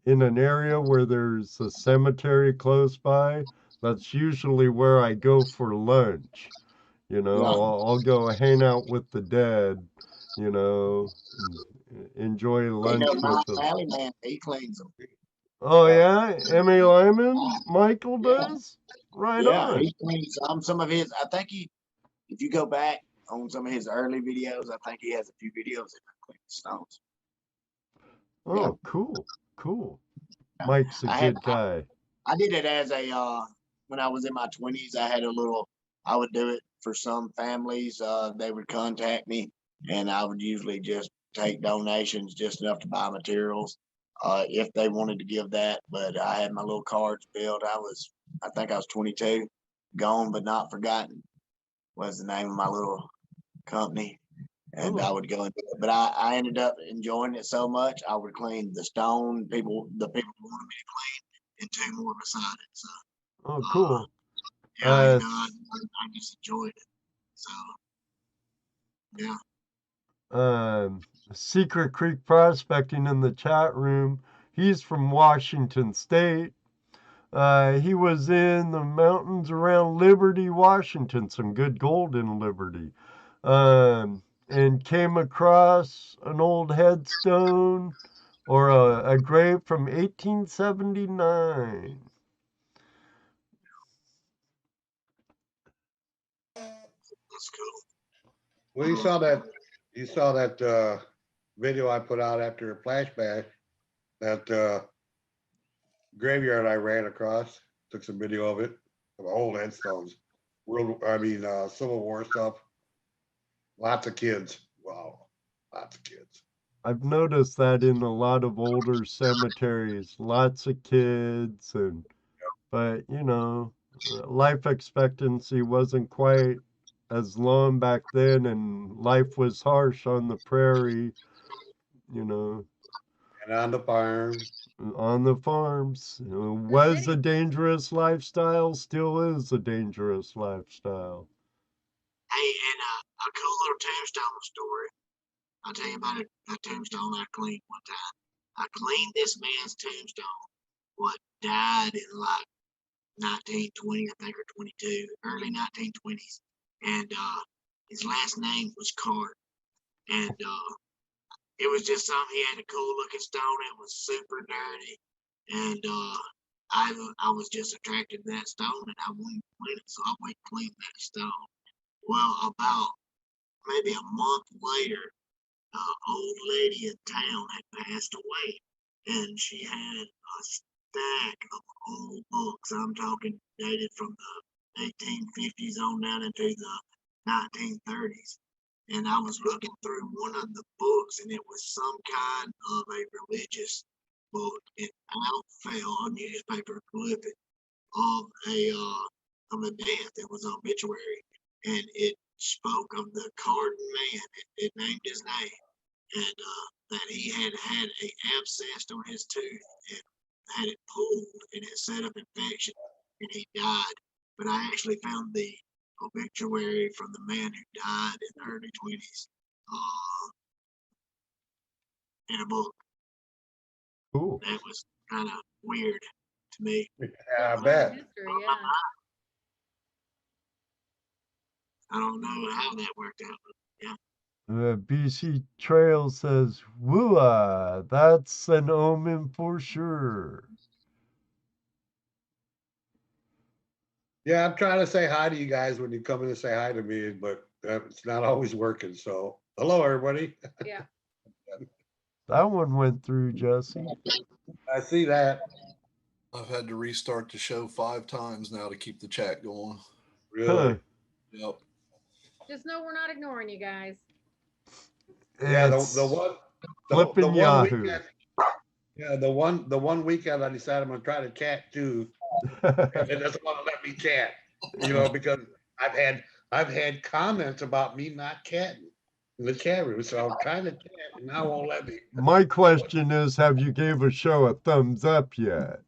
in an area where there's a cemetery close by, that's usually where I go for lunch. You know, Yeah, I'll go hang out with the dead, you know, and enjoy you know, lunch my with them. Valley man, he cleans them. Oh Yeah, yeah, M.A. Lyman, Michael yeah, does? Right yeah. on. He cleans some of his. I think if you go back on some of his early videos, I think he has a few videos that clean stones. Yeah, Oh, cool, cool. Mike's a I had good guy. I did it as a when I was in my 20s. I had a little. I would do it for some families. They would contact me, and I would usually just take donations, just enough to buy materials, if they wanted to give that. But I had my little cards built. I think I was 22. Gone but not forgotten was the name of my little company, and I Oh, would go and do it. But I ended up enjoying it so much. I would clean the stone. The people wanted me to clean, and two more beside it. So. oh, Uh, cool. yeah, you know, S- I just enjoyed it. So yeah, um, Secret Creek Prospecting in the chat room. He's from Washington State. He was in the mountains around Liberty, Washington. Some good gold in Liberty. And came across an old headstone or a grave from 1879. that's cool. Well, you saw that video I put out after a flashback, that graveyard I ran across, took some video of it, of old headstones. Civil War stuff. Lots of kids. Wow. Lots of kids. I've noticed that in a lot of older cemeteries, lots of kids, but life expectancy wasn't quite as long back then, and life was harsh on the prairie, you know, And on the farm. on the farms. Was a dangerous lifestyle, still is a dangerous lifestyle. Hey, and a cool little tombstone story. I'll tell you about a tombstone I cleaned one time. I cleaned this man's tombstone. What died in like 1920, I think, or 22, early 1920s. And his last name was Cart. And it was just something, he had a cool looking stone. It was super dirty. And I was just attracted to that stone, and I went and clean it. So I went and cleaned that stone. Well, about maybe a month later, an old lady in town had passed away, and she had a stack of old books. I'm talking dated from the 1850s on down into the 1930s. And I was looking through one of the books, and it was some kind of a religious book. And out fell a newspaper clipping of a death. It was an obituary, and it spoke of the Carden man. It named his name, and that he had had a abscess on his tooth and had it pulled, and it set up infection, and he died. But I actually found the obituary from the man who died in the early 20s in a book. Cool. That was kind of weird to me. Yeah, I bet. History, yeah. I don't know how that worked out, but yeah. BC Trail says, "Wooa, that's an omen for sure." Yeah, I'm trying to say hi to you guys when you come in to say hi to me, but it's not always working. So, hello, everybody. Yeah. That one went through, Jesse. I see that. I've had to restart the show 5 times now to keep the chat going. Really? Yep. Just know we're not ignoring you guys. Yeah, It's the one flipping Yahoo. weekend. Yeah, the one weekend I decided I'm gonna try to chat too. And it doesn't want to let me chat, because I've had comments about me not catting in the chat room, so I'm trying to chat and now it won't let me. My question is, have you gave a show a thumbs up yet?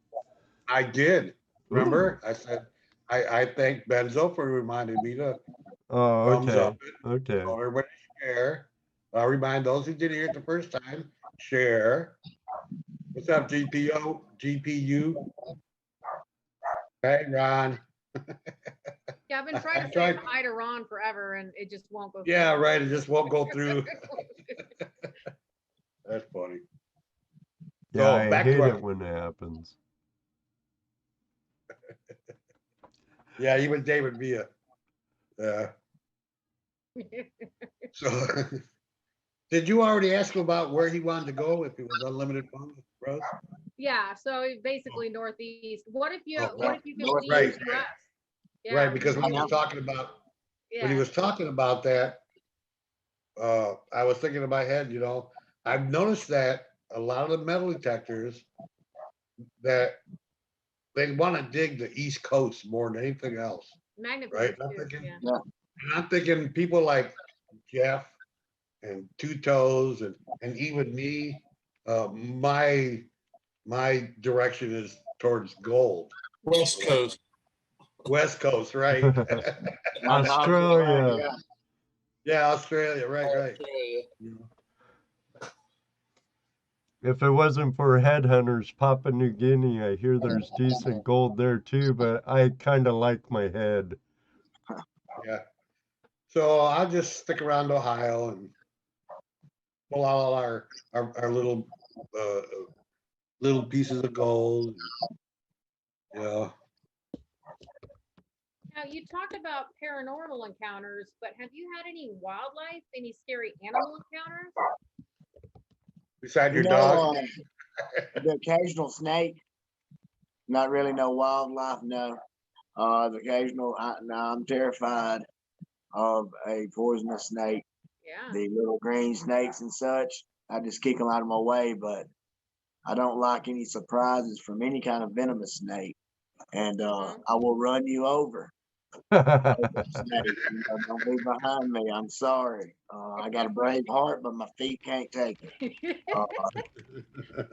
I did. Remember, Ooh. I said I thanked Benzo for reminding me to Oh, thumbs okay. up it. Okay. So everybody share. I'll remind those who didn't hear it the first time, share. What's up, GPU? Hey, Ron. Yeah, I've been trying to say tried- hi to Ron forever, and it just won't go through. Yeah, right. It just won't go through. That's funny. Yeah, So, I back hate to our- it when it happens. Yeah, even David Villa. So, did you already ask him about where he wanted to go if it was unlimited funds, Rose? Yeah, so basically northeast. What if you Oh, what if you could north- leave right. to us? Yeah, Right, because when he I was know. talking about yeah. that, I was thinking in my head, I've noticed that a lot of the metal detectors that they want to dig the East Coast more than anything else. Magnet Right. fields I'm too, thinking- yeah. And I'm thinking people like Jeff and Two Toes and even me, my direction is towards gold. West Coast. West Coast, right? Australia. Yeah, Australia, right. If it wasn't for headhunters, Papua New Guinea, I hear there's decent gold there too, but I kind of like my head. Yeah. So I'll just stick around Ohio and pull out all our little little pieces of gold. Yeah. Now, you talked about paranormal encounters, but have you had any wildlife, any scary animal encounters? Beside You your know, dog? the occasional snake, not really no wildlife, no. The occasional, no, I'm terrified of a poisonous snake. Yeah. The little green snakes and such, I just kick them out of my way, but I don't like any surprises from any kind of venomous snake. And I will run you over. Snake, don't be behind me. I'm sorry. I got a brave heart, but my feet can't take it.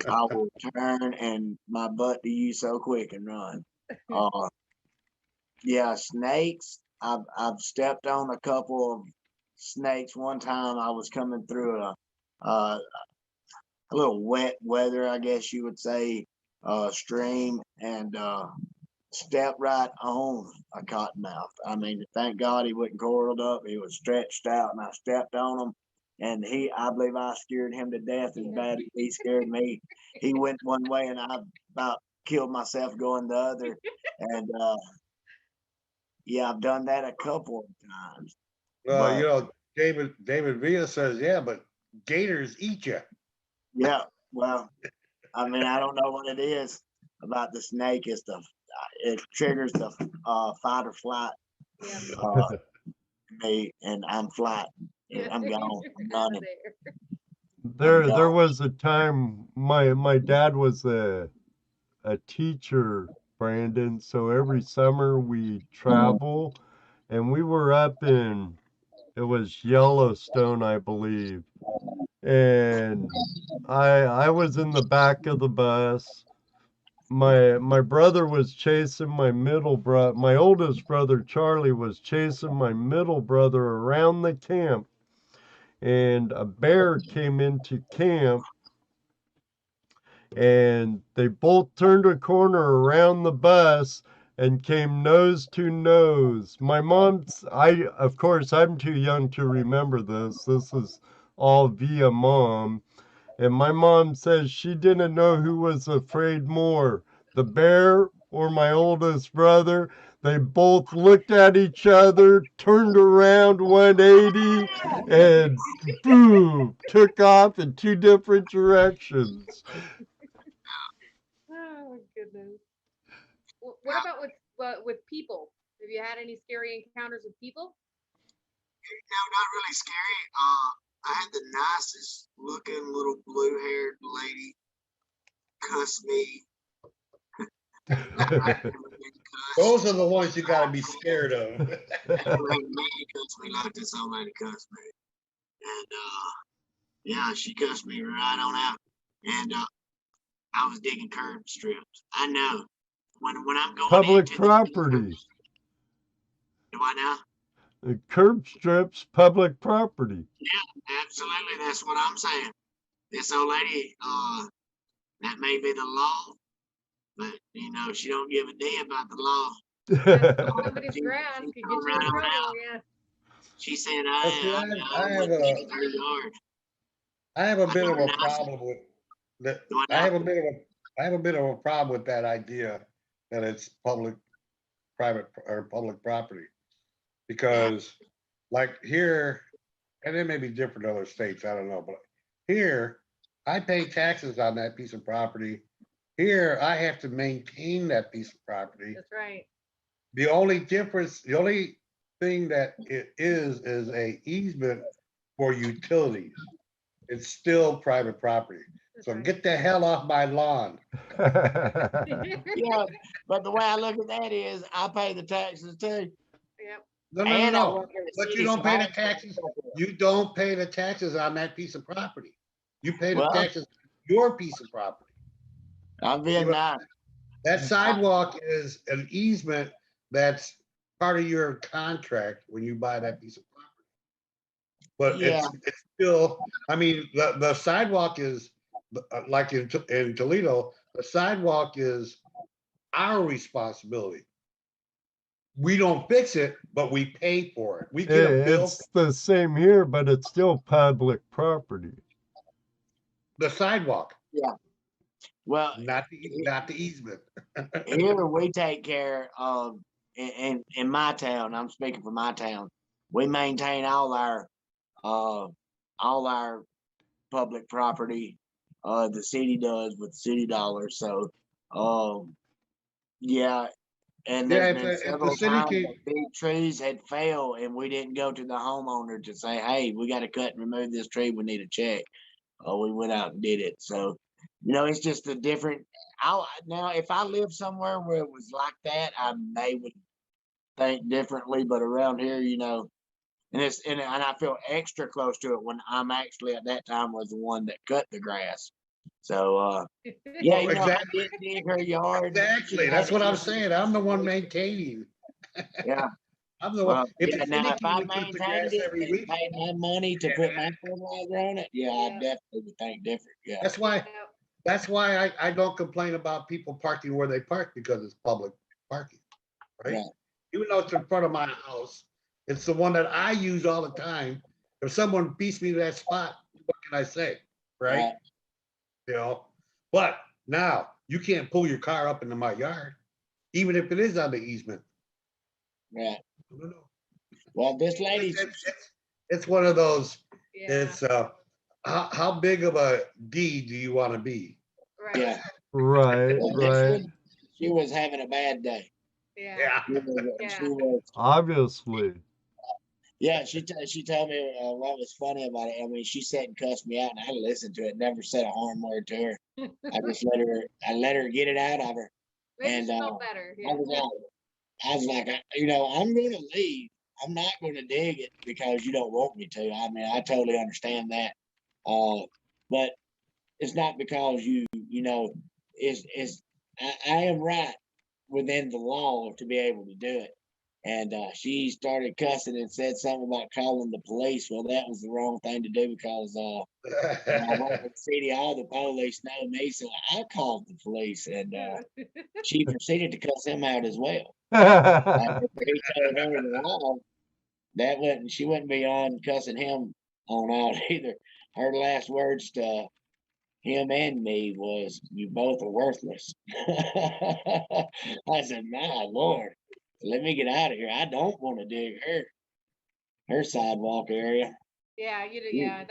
I will turn and my butt to you so quick and run. Yeah, snakes. I've stepped on a couple of snakes. One time I was coming through a little wet weather, I guess you would say, stream, and stepped right on a cottonmouth. I mean, thank God he wasn't coiled up. He was stretched out, and I stepped on him. And I believe I scared him to death as bad as he scared me. He went one way, and I about killed myself going the other. And yeah, I've done that a couple of times. Well, you know, David Villa says, yeah, but gators eat you. Yeah, well, I mean, I don't know what it is about the snake. It's it triggers the fight or flight. Me, and I'm flat. I'm gone. I'm running. There was a time my dad was a teacher, Brandon. So every summer we travel, and we were up in, it was Yellowstone, I believe, and I was in the back of the bus. My brother was chasing my oldest brother Charlie was chasing my middle brother around the camp, and a bear came into camp, and they both turned a corner around the bus and came nose to nose. Of course, I'm too young to remember this. This is all via mom. And my mom says she didn't know who was afraid more, the bear or my oldest brother. They both looked at each other, turned around 180, and boom, took off in two different directions. Oh goodness. What about with people? Have you had any scary encounters with people? No, not really scary. I had the nicest looking little blue haired lady cuss me. Those are the ones you got to be scared of. Cuss me like this old lady cussed me. And yeah, she cussed me right on out. And I was digging curb strips. I know. When I'm going Public into property. Do I now? The curb strips, public property. Yeah, absolutely. That's what I'm saying. This old lady, that may be the law, but you know, she don't give a damn about the law. Somebody's grass could get you in trouble. Yeah. She said, I have a bit of a problem with that. I have a bit of a problem with that idea that it's private or public property, because like here, and it may be different in other states, I don't know, but here I pay taxes on that piece of property. Here I have to maintain that piece of property. That's right. The only thing that it is a easement for utilities. It's still private property. That's So right. get the hell off my lawn. Yeah, but the way I look at that is I pay the taxes too. Yep. No. But you don't pay the taxes. You don't pay the taxes on that piece of property. You pay the taxes on your piece of property. I'm being nice. That sidewalk is an easement that's part of your contract when you buy that piece of property. But it's still, I mean, the sidewalk is like in Toledo, the sidewalk is our responsibility. We don't fix it, but we pay for it. We get a bill. It's the same here, but it's still public property. The sidewalk. Yeah. Well, not the easement. here we take care of in my town, I'm speaking for my town, we maintain all our public property. The city does with city dollars. So, yeah. And Yeah, there's been if the several city times can, that big trees had failed, and we didn't go to the homeowner to say, "Hey, we got to cut and remove this tree. We need a check." We went out and did it. So, it's just a different. Now, if I lived somewhere where it was like that, I may would think differently. But around here, and I feel extra close to it when I'm actually at that time was the one that cut the grass. So, yeah, well, I exactly, did dig her yard. exactly. That's what I'm saying. I'm the one maintaining. Yeah. I'm the one. If the Yeah, now city if I came and cut the maintained grass it every and week, paid my money to put my fertilizer on it, yeah, I Yeah. definitely would think different. Yeah. that's why. Yeah. That's why I don't complain about people parking where they park because it's public parking, right? Yeah. Even though it's in front of my house, it's the one that I use all the time. If someone beats me to that spot, what can I say, right? Right. You know, but now you can't pull your car up into my yard, even if it is on the easement. Right. No, no. Well, this It's, lady, it's one of those. Yeah. It's how big of a D do you want to be? Right. yeah, Right, well, right. she was having a bad day. Yeah. Yeah. She Yeah. was, Obviously. yeah, she told me what was funny about it. I mean, she sat and cussed me out, and I listened to it. Never said a harm word to her. I just let her get it out of her. Maybe And she felt better. I was like, I'm going to leave. I'm not going to dig it because you don't want me to. I mean, I totally understand that. But it's not because it's I am right within the law to be able to do it. And she started cussing and said something about calling the police. Well, that was the wrong thing to do because I work in the city. All the police know me, so I called the police, and she proceeded to cuss him out as well. After he told her the law, she wouldn't be on cussing him on out either. Her last words to him and me was, "You both are worthless." I said, "My Lord, let me get out of here. I don't want to dig her sidewalk area." Yeah. Yeah.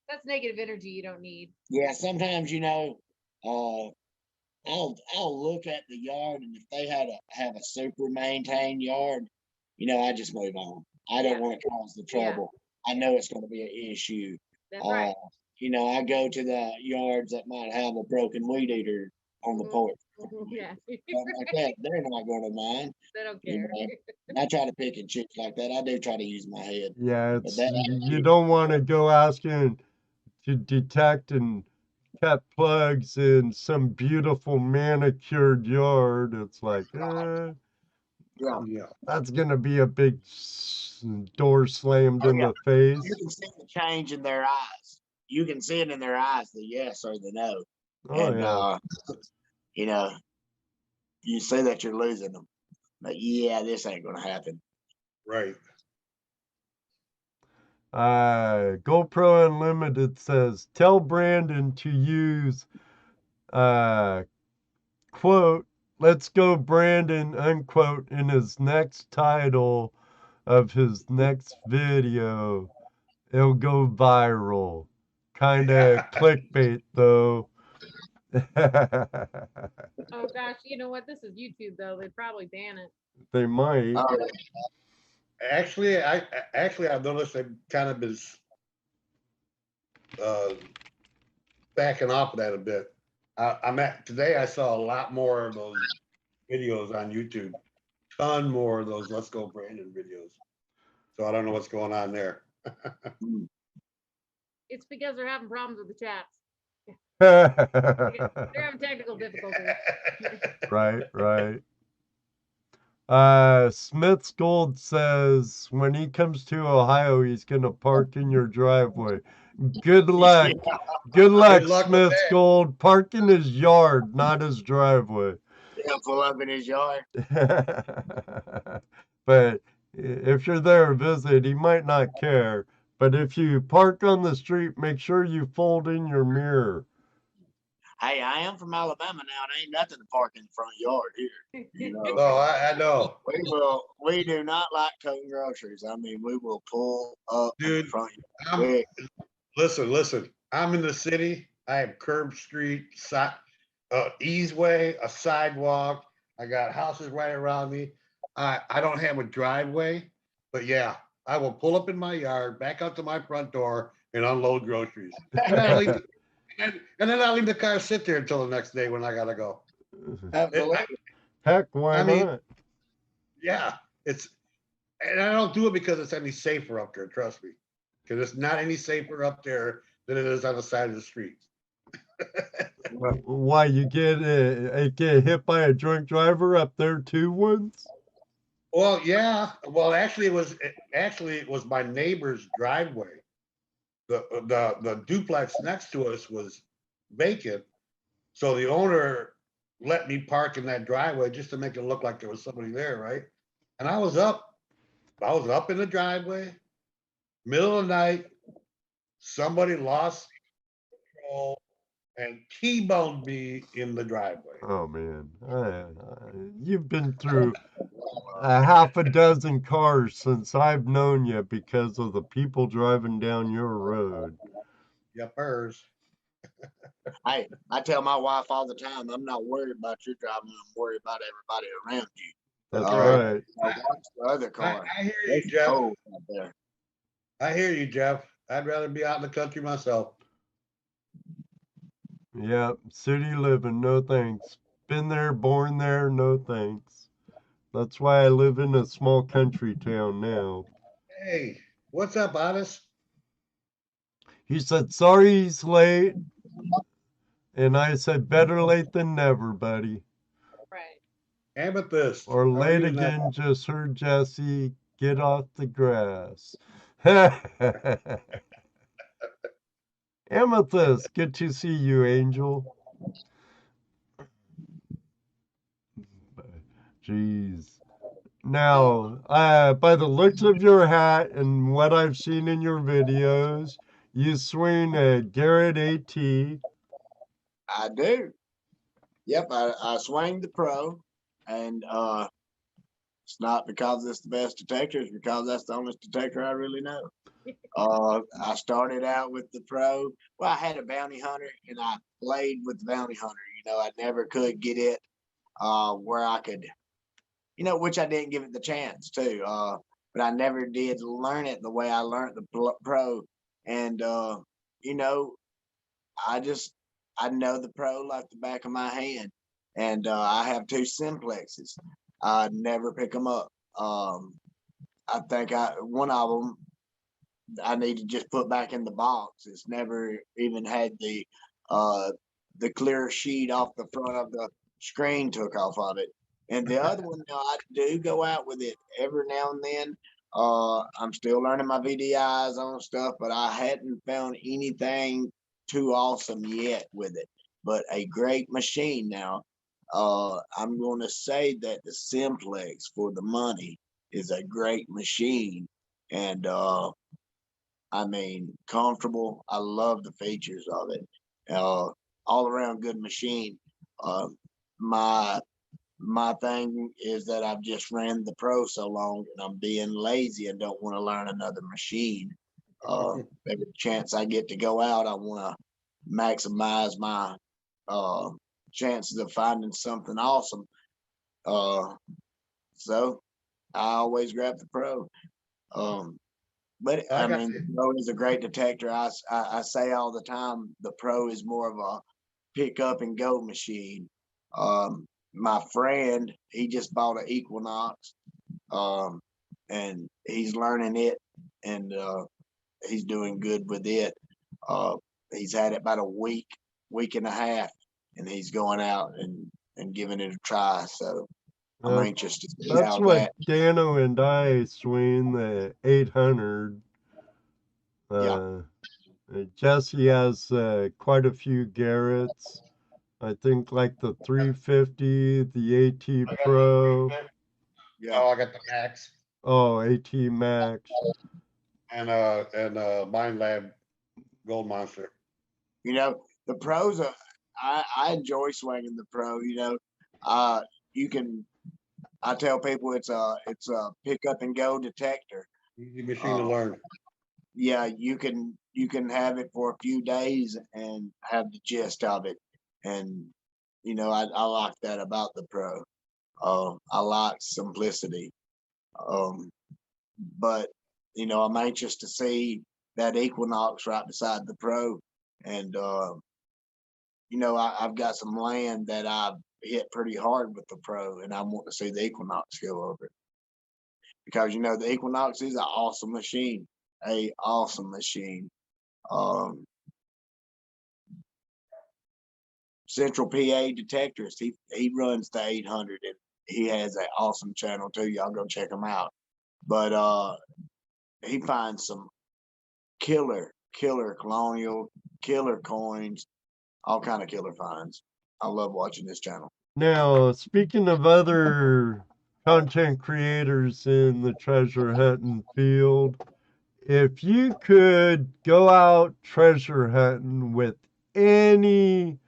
That's negative energy you don't need. Yeah, sometimes uh, I'll look at the yard, and if they have a super maintained yard, I just move on. I don't Yeah. want to cause the Yeah. trouble. I know it's going to be an issue. That's Uh, right. I go to the yards that might have a broken weed eater on the Mhm. porch. Yeah. Something like that. They're not going to mind. They don't You care. know, I try to pick and choose like that. I do try to use my head, Yeah, but it's that you don't want to go asking to detect and cut plugs in some beautiful manicured yard. It's like, yeah. Yeah. that's gonna be a big door slammed Oh in yeah. the You face. can see the change in their eyes. You can see it in their eyes, the yes or the no. Oh And yeah. you know, you see that you're losing them. But yeah, this ain't gonna happen. Right. GoPro Unlimited says, tell Brandon to use quote, let's go Brandon, unquote, in his next title of his next video. It'll go viral. Kinda clickbait though. Oh gosh, you know what? This is YouTube though. They'd probably ban it. They might. Actually, I've noticed they've kind of been uh, backing off of that a bit. Today. I saw a lot more of those videos on YouTube. Ton more of those "Let's Go Brandon" videos. So I don't know what's going on there. It's because they're having problems with the chats. They're having technical difficulties. Right, right. Smith's Gold says when he comes to Ohio, he's gonna park in your driveway. Good luck. Good luck, Good luck with Smith's that. Gold. Park in his yard, not his driveway. He'll pull up in his yard. But if you're there to visit, he might not care. But if you park on the street, make sure you fold in your mirror. Hey, I am from Alabama now. It ain't nothing to park in the front yard here. You know, Oh, I know. we do not like toting groceries. I mean, we will pull up in the Dude, front I'm, yard. listen. I'm in the city. I have curb street, easeway, a sidewalk. I got houses right around me. I don't have a driveway, but yeah, I will pull up in my yard, back out to my front door, and unload groceries. And then I'll leave the car sit there until the next day when I gotta go. Absolutely. Heck, why I mean, not? yeah, and I don't do it because it's any safer up there. Trust me, because it's not any safer up there than it is on the side of the street. Why you get hit by a drunk driver up there too once? Well, yeah. Well, actually, it was my neighbor's driveway. The duplex next to us was vacant, so the owner let me park in that driveway just to make it look like there was somebody there, right? And I was up in the driveway, middle of the night. Somebody lost control and T-boned me in the driveway. Oh man, you've been through a half a dozen cars since I've known you because of the people driving down your road. Yepers. Hey, I tell my wife all the time, I'm not worried about your driving. I'm worried about everybody around you. That's right. right. Watch the other car. I hear you, It's Jeff. cold out there. I hear you, Jeff. I'd rather be out in the country myself. Yeah, city living, no thanks. Been there, born there, no thanks. That's why I live in a small country town now. Hey, what's up, Ottis? He said, sorry he's late. And I said, better late than never, buddy. Right. Amethyst. Or How are late you tonight? again, just heard Jesse, get off the grass. Amethyst, good to see you, Angel. Jeez. Now, by the looks of your hat and what I've seen in your videos, you swing a Garrett AT. I do. Yep, I swing the Pro, and it's not because it's the best detector, it's because that's the only detector I really know. I started out with the Pro. Well, I had a bounty hunter, and I played with the bounty hunter. You know, I never could get it where I could, which I didn't give it the chance to. But I never did learn it the way I learned the Pro. And you know, I know the Pro like the back of my hand, and I have two Simplexes. I never pick them up. I think one of them I need to just put back in the box. It's never even had the clear sheet off the front of the screen took off of it. And the other one, I do go out with it every now and then. I'm still learning my VDIs on stuff, but I hadn't found anything too awesome yet with it. But a great machine now. I'm going to say that the Simplex for the money is a great machine, and I mean, comfortable. I love the features of it. All around good machine. My thing is that I've just ran the Pro so long, and I'm being lazy and don't want to learn another machine. Every chance I get to go out, I want to maximize my chances of finding something awesome. So I always grab the Pro. But I mean, the Pro is a great detector. I say all the time, the Pro is more of a pick up and go machine. My friend, he just bought an Equinox, and he's learning it, and he's doing good with it. He's had it about a week and a half, and he's going out and giving it a try. So I'm anxious to see That's how what Dano and I swing, the 800. Yeah. Jesse has quite a few Garretts. I think like the 350, the AT Pro. Yeah. Oh, I got the Max. Oh, AT Max. And Mind Lab Gold Monster. The Pros are, I enjoy swinging the pro. You know, you can. I tell people it's a pick up and go detector. Easy machine to learn. Yeah, you can have it for a few days and have the gist of it, and you know I like that about the pro. I like simplicity. Um, but you know I'm anxious to see that Equinox right beside the pro, and you know I've got some land that I've hit pretty hard with the pro, and I want to see the Equinox go over it because you know the Equinox is an awesome machine, a awesome machine. Um, Central PA Detectors, he runs the 800 and he has an awesome channel too. Y'all go check him out. But he finds some killer colonial, killer coins, all kind of killer finds. I love watching this channel. Now, speaking of other content creators in the treasure hunting field, if you could go out treasure hunting with any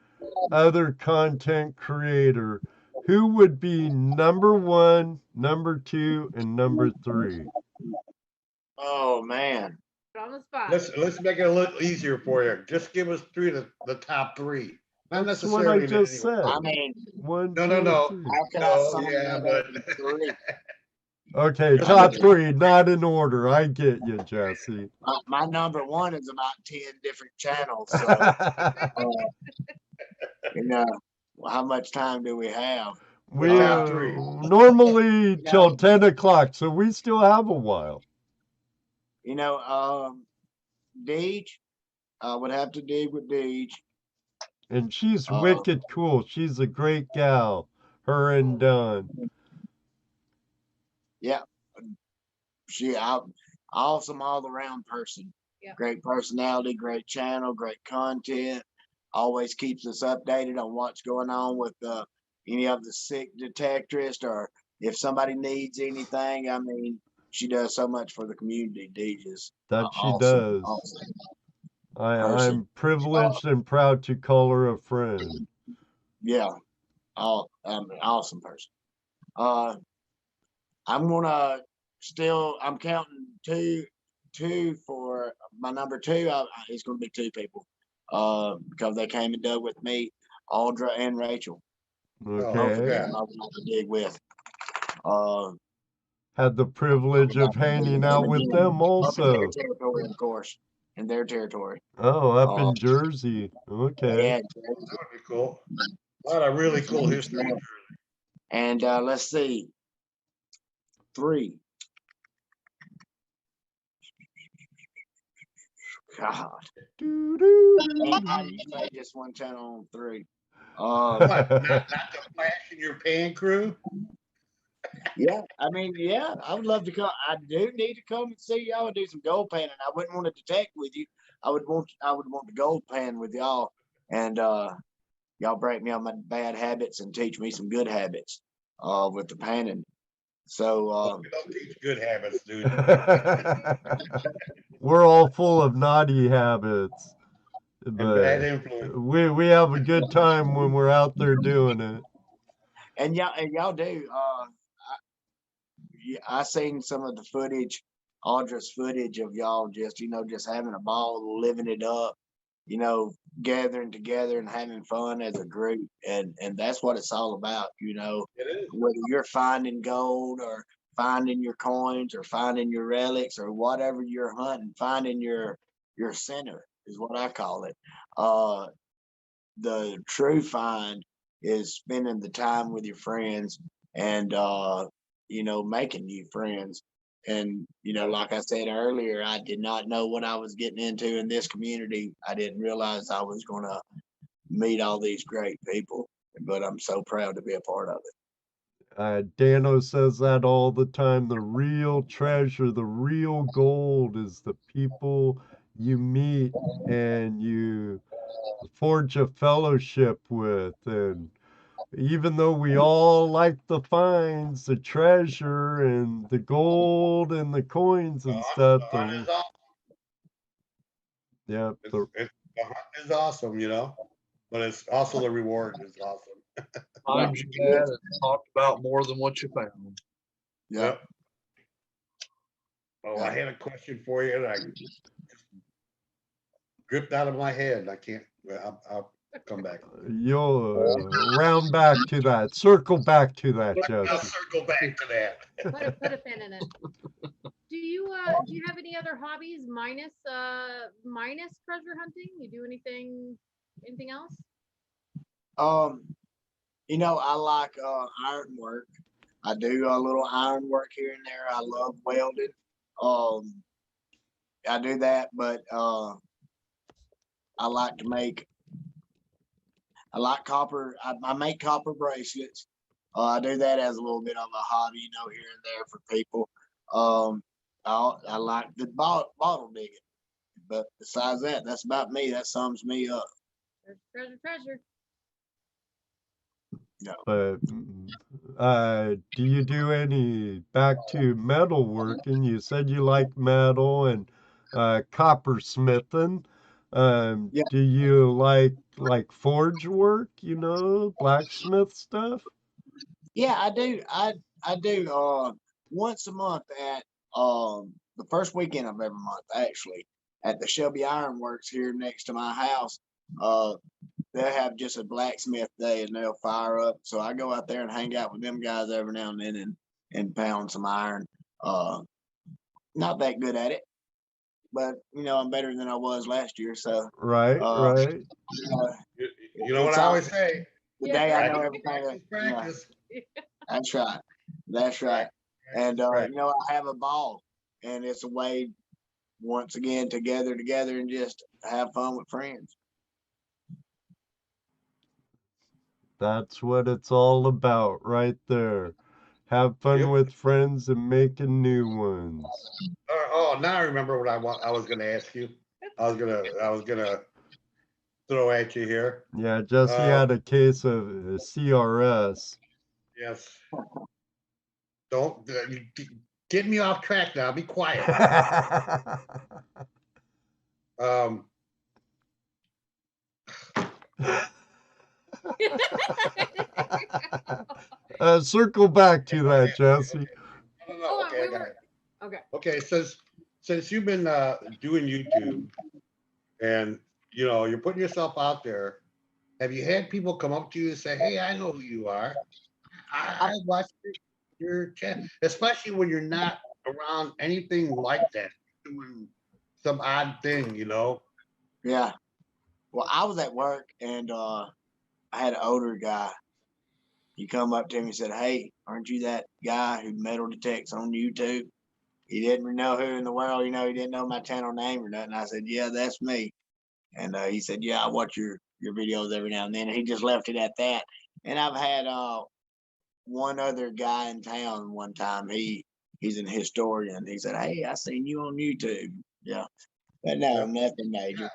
other content creator, who would be number one, number two, and number three? Oh man. Put on the spot. Let's make it a little easier for you. Just give us the top three. Not That's what I necessarily just anyone. said. I mean, One, No, two, no. three. how can I No, sum yeah, that up but in three? Okay, Just top look- three, not in order. I get you, Jesse. My number one is about 10 different channels. So, you know, how much time do we have? We top three. normally You till know, 10 o'clock, so we still have a while. you know, Deej, I would have to dig with Deej. And she's Uh, wicked cool. She's a great gal. Her and Don. yeah, she awesome all around person. Yeah. Great personality, great channel, great content. Always keeps us updated on what's going on with any of the sick detectorists or if somebody needs anything. I mean, she does so much for the community. Deej is That she awesome, does. awesome I'm person. privileged and proud to call her a friend. Yeah, awesome person. I'm gonna I'm counting two for my number two. It's gonna be two people, because they came and dug with me, Audra and Rachel. Both of Okay. them I would like to dig with. Uh, Had the privilege of hanging out with them up in their also. territory, of course, in their territory. Oh, up Uh, in Jersey. Okay. yeah, That would be cool. A lot of really cool history. and let's see, three. God, you say just one channel on three. What? Not the Flash and your pan crew? Yeah, I mean, yeah, I would love to come. I do need to come and see y'all and do some gold panning. I wouldn't want to detect with you. I would want to gold pan with y'all, and y'all break me on my bad habits and teach me some good habits with the panning. So We don't teach good habits, dude. We're all full of naughty habits. And bad But influence. we have a good time when we're out there doing it. and y'all do. I seen some of the footage, Audra's footage of y'all just just having a ball, living it up, gathering together and having fun as a group, and that's what it's all about. It is. Whether you're finding gold or finding your coins or finding your relics or whatever you're hunting, finding your center is what I call it. The true find is spending the time with your friends and making new friends. And like I said earlier, I did not know what I was getting into in this community. I didn't realize I was going to meet all these great people, but I'm so proud to be a part of it. Dano says that all the time. The real treasure, the real gold is the people you meet and you forge a fellowship with. And even though we all like the finds, the treasure and the gold and the coins and stuff, The hunt is awesome. yeah, The hunt is awesome, but it's also the reward is awesome. Find your dad and talk about more than what you found. Yep. Oh, I had a question for you, and I just dripped out of my head. I can't. I'll come back. You'll round back to that, circle back to that, I'll Jesse. circle back to that. Put a pin in it. Do you have any other hobbies minus treasure hunting? You do anything else? I like ironwork. I do a little ironwork here and there. I love welding. I do that, but I like copper. I make copper bracelets. I do that as a little bit of a hobby, here and there for people. I like the bottle digging, but besides that, that's about me. That sums me up. Treasure. No. But do you do any back to metal working? You said you like metal and copper smithing. Yeah. Do you like forge work, blacksmith stuff? Yeah, I do. I do once a month at the first weekend of every month, actually, at the Shelby Ironworks here next to my house. They'll have just a blacksmith day and they'll fire up. So I go out there and hang out with them guys every now and then and pound some iron. Not that good at it, but I'm better than I was last year. So Right. You know what I always say? The Yeah. day I know Practice, everything. practice. That's right. That's right. And Right. I have a ball, and it's a way once again to gather together and just have fun with friends. That's what it's all about right there. Have fun Yep. with friends and making new ones. Now I remember what I was going to ask you. I was gonna throw at you here. Yeah, Jesse had a case of CRS. Yes. Don't get me off track now. Be quiet. Circle back to that, Jesse. No, okay, I got it. Okay. Okay, since you've been doing YouTube and you're putting yourself out there, have you had people come up to you and say, "Hey, I know who you are. I watched your channel," especially when you're not around anything like that, doing some odd thing, Yeah. Well, I was at work and I had an older guy. He come up to me and said, "Hey, aren't you that guy who metal detects on YouTube?" He didn't know who in the world, he didn't know my channel name or nothing. I said, "Yeah, that's me." And he said, "Yeah, I watch your videos every now and then." And he just left it at that. And I've had one other guy in town one time. He's an historian. He said, "Hey, I seen you on YouTube." Yeah. But no, nothing major.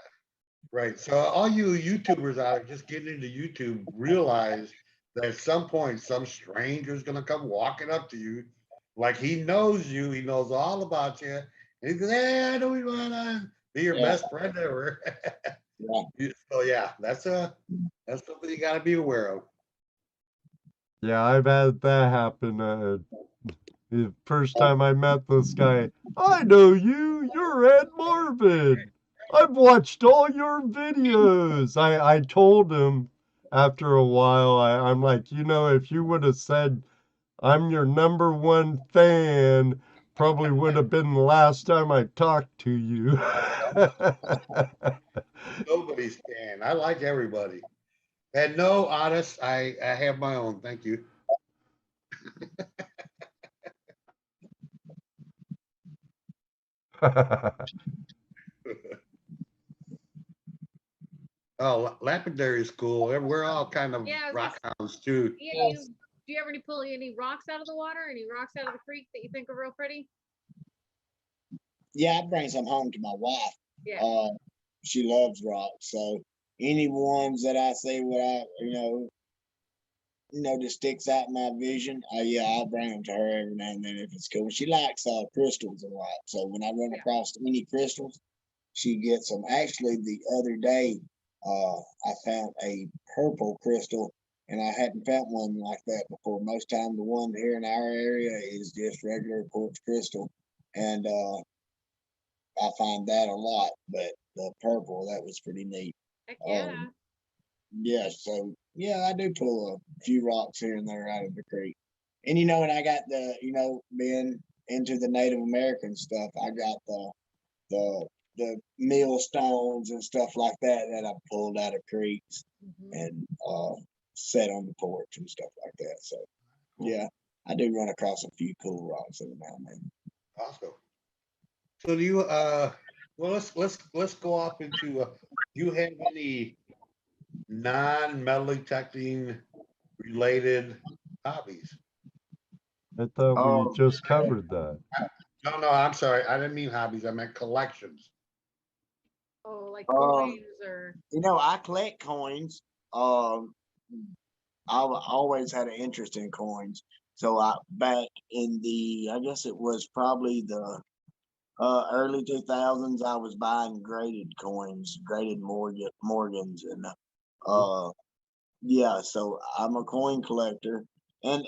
Right. So all you YouTubers out there just getting into YouTube, realize that at some point some stranger is gonna come walking up to you, like he knows you, he knows all about you, and he goes, "Hey, I know you wanna be your best friend ever." Yeah. So yeah, that's something you gotta be aware of. Yeah, I've had that happen. The first time I met this guy, "I know you. You're Ed Marvin. I've watched all your videos." I told him after a while, I'm like, if you would have said, "I'm your #1 fan," probably would have been the last time I talked to you. Nobody's fan. I like everybody. And no, Ottis, I have my own. Thank you. Oh, lapidary is cool. We're all kind of Yeah, rock hounds too. Yeah, do you ever pull any rocks out of the water? Any rocks out of the creek that you think are real pretty? Yeah, I bring some home to my wife. Yeah. She loves rocks. So any ones that I see that sticks out in my vision, I'll bring them to her every now and then if it's cool. She likes crystals a lot. So when I run across any crystals, she gets them. Actually, the other day, I found a purple crystal, and I hadn't found one like that before. Most time, the one here in our area is just regular quartz crystal, and I find that a lot. But the purple, that was pretty neat. Heck yeah. Yeah, so yeah, I do pull a few rocks here and there out of the creek. And and I got being into the Native American stuff, I got the millstones and stuff like that that I pulled out of creeks and set on the porch and stuff like that. So yeah, I do run across a few cool rocks every now and then. Awesome. So do you well let's go off into do you have any non-metal detecting related hobbies? I thought we Oh, just covered that. No, I'm sorry. I didn't mean hobbies. I meant collections. Oh, like Um, coins or I collect coins. I've always had an interest in coins. So back in I guess it was probably the early 2000s, I was buying graded coins, graded Morgans, and yeah. So I'm a coin collector, and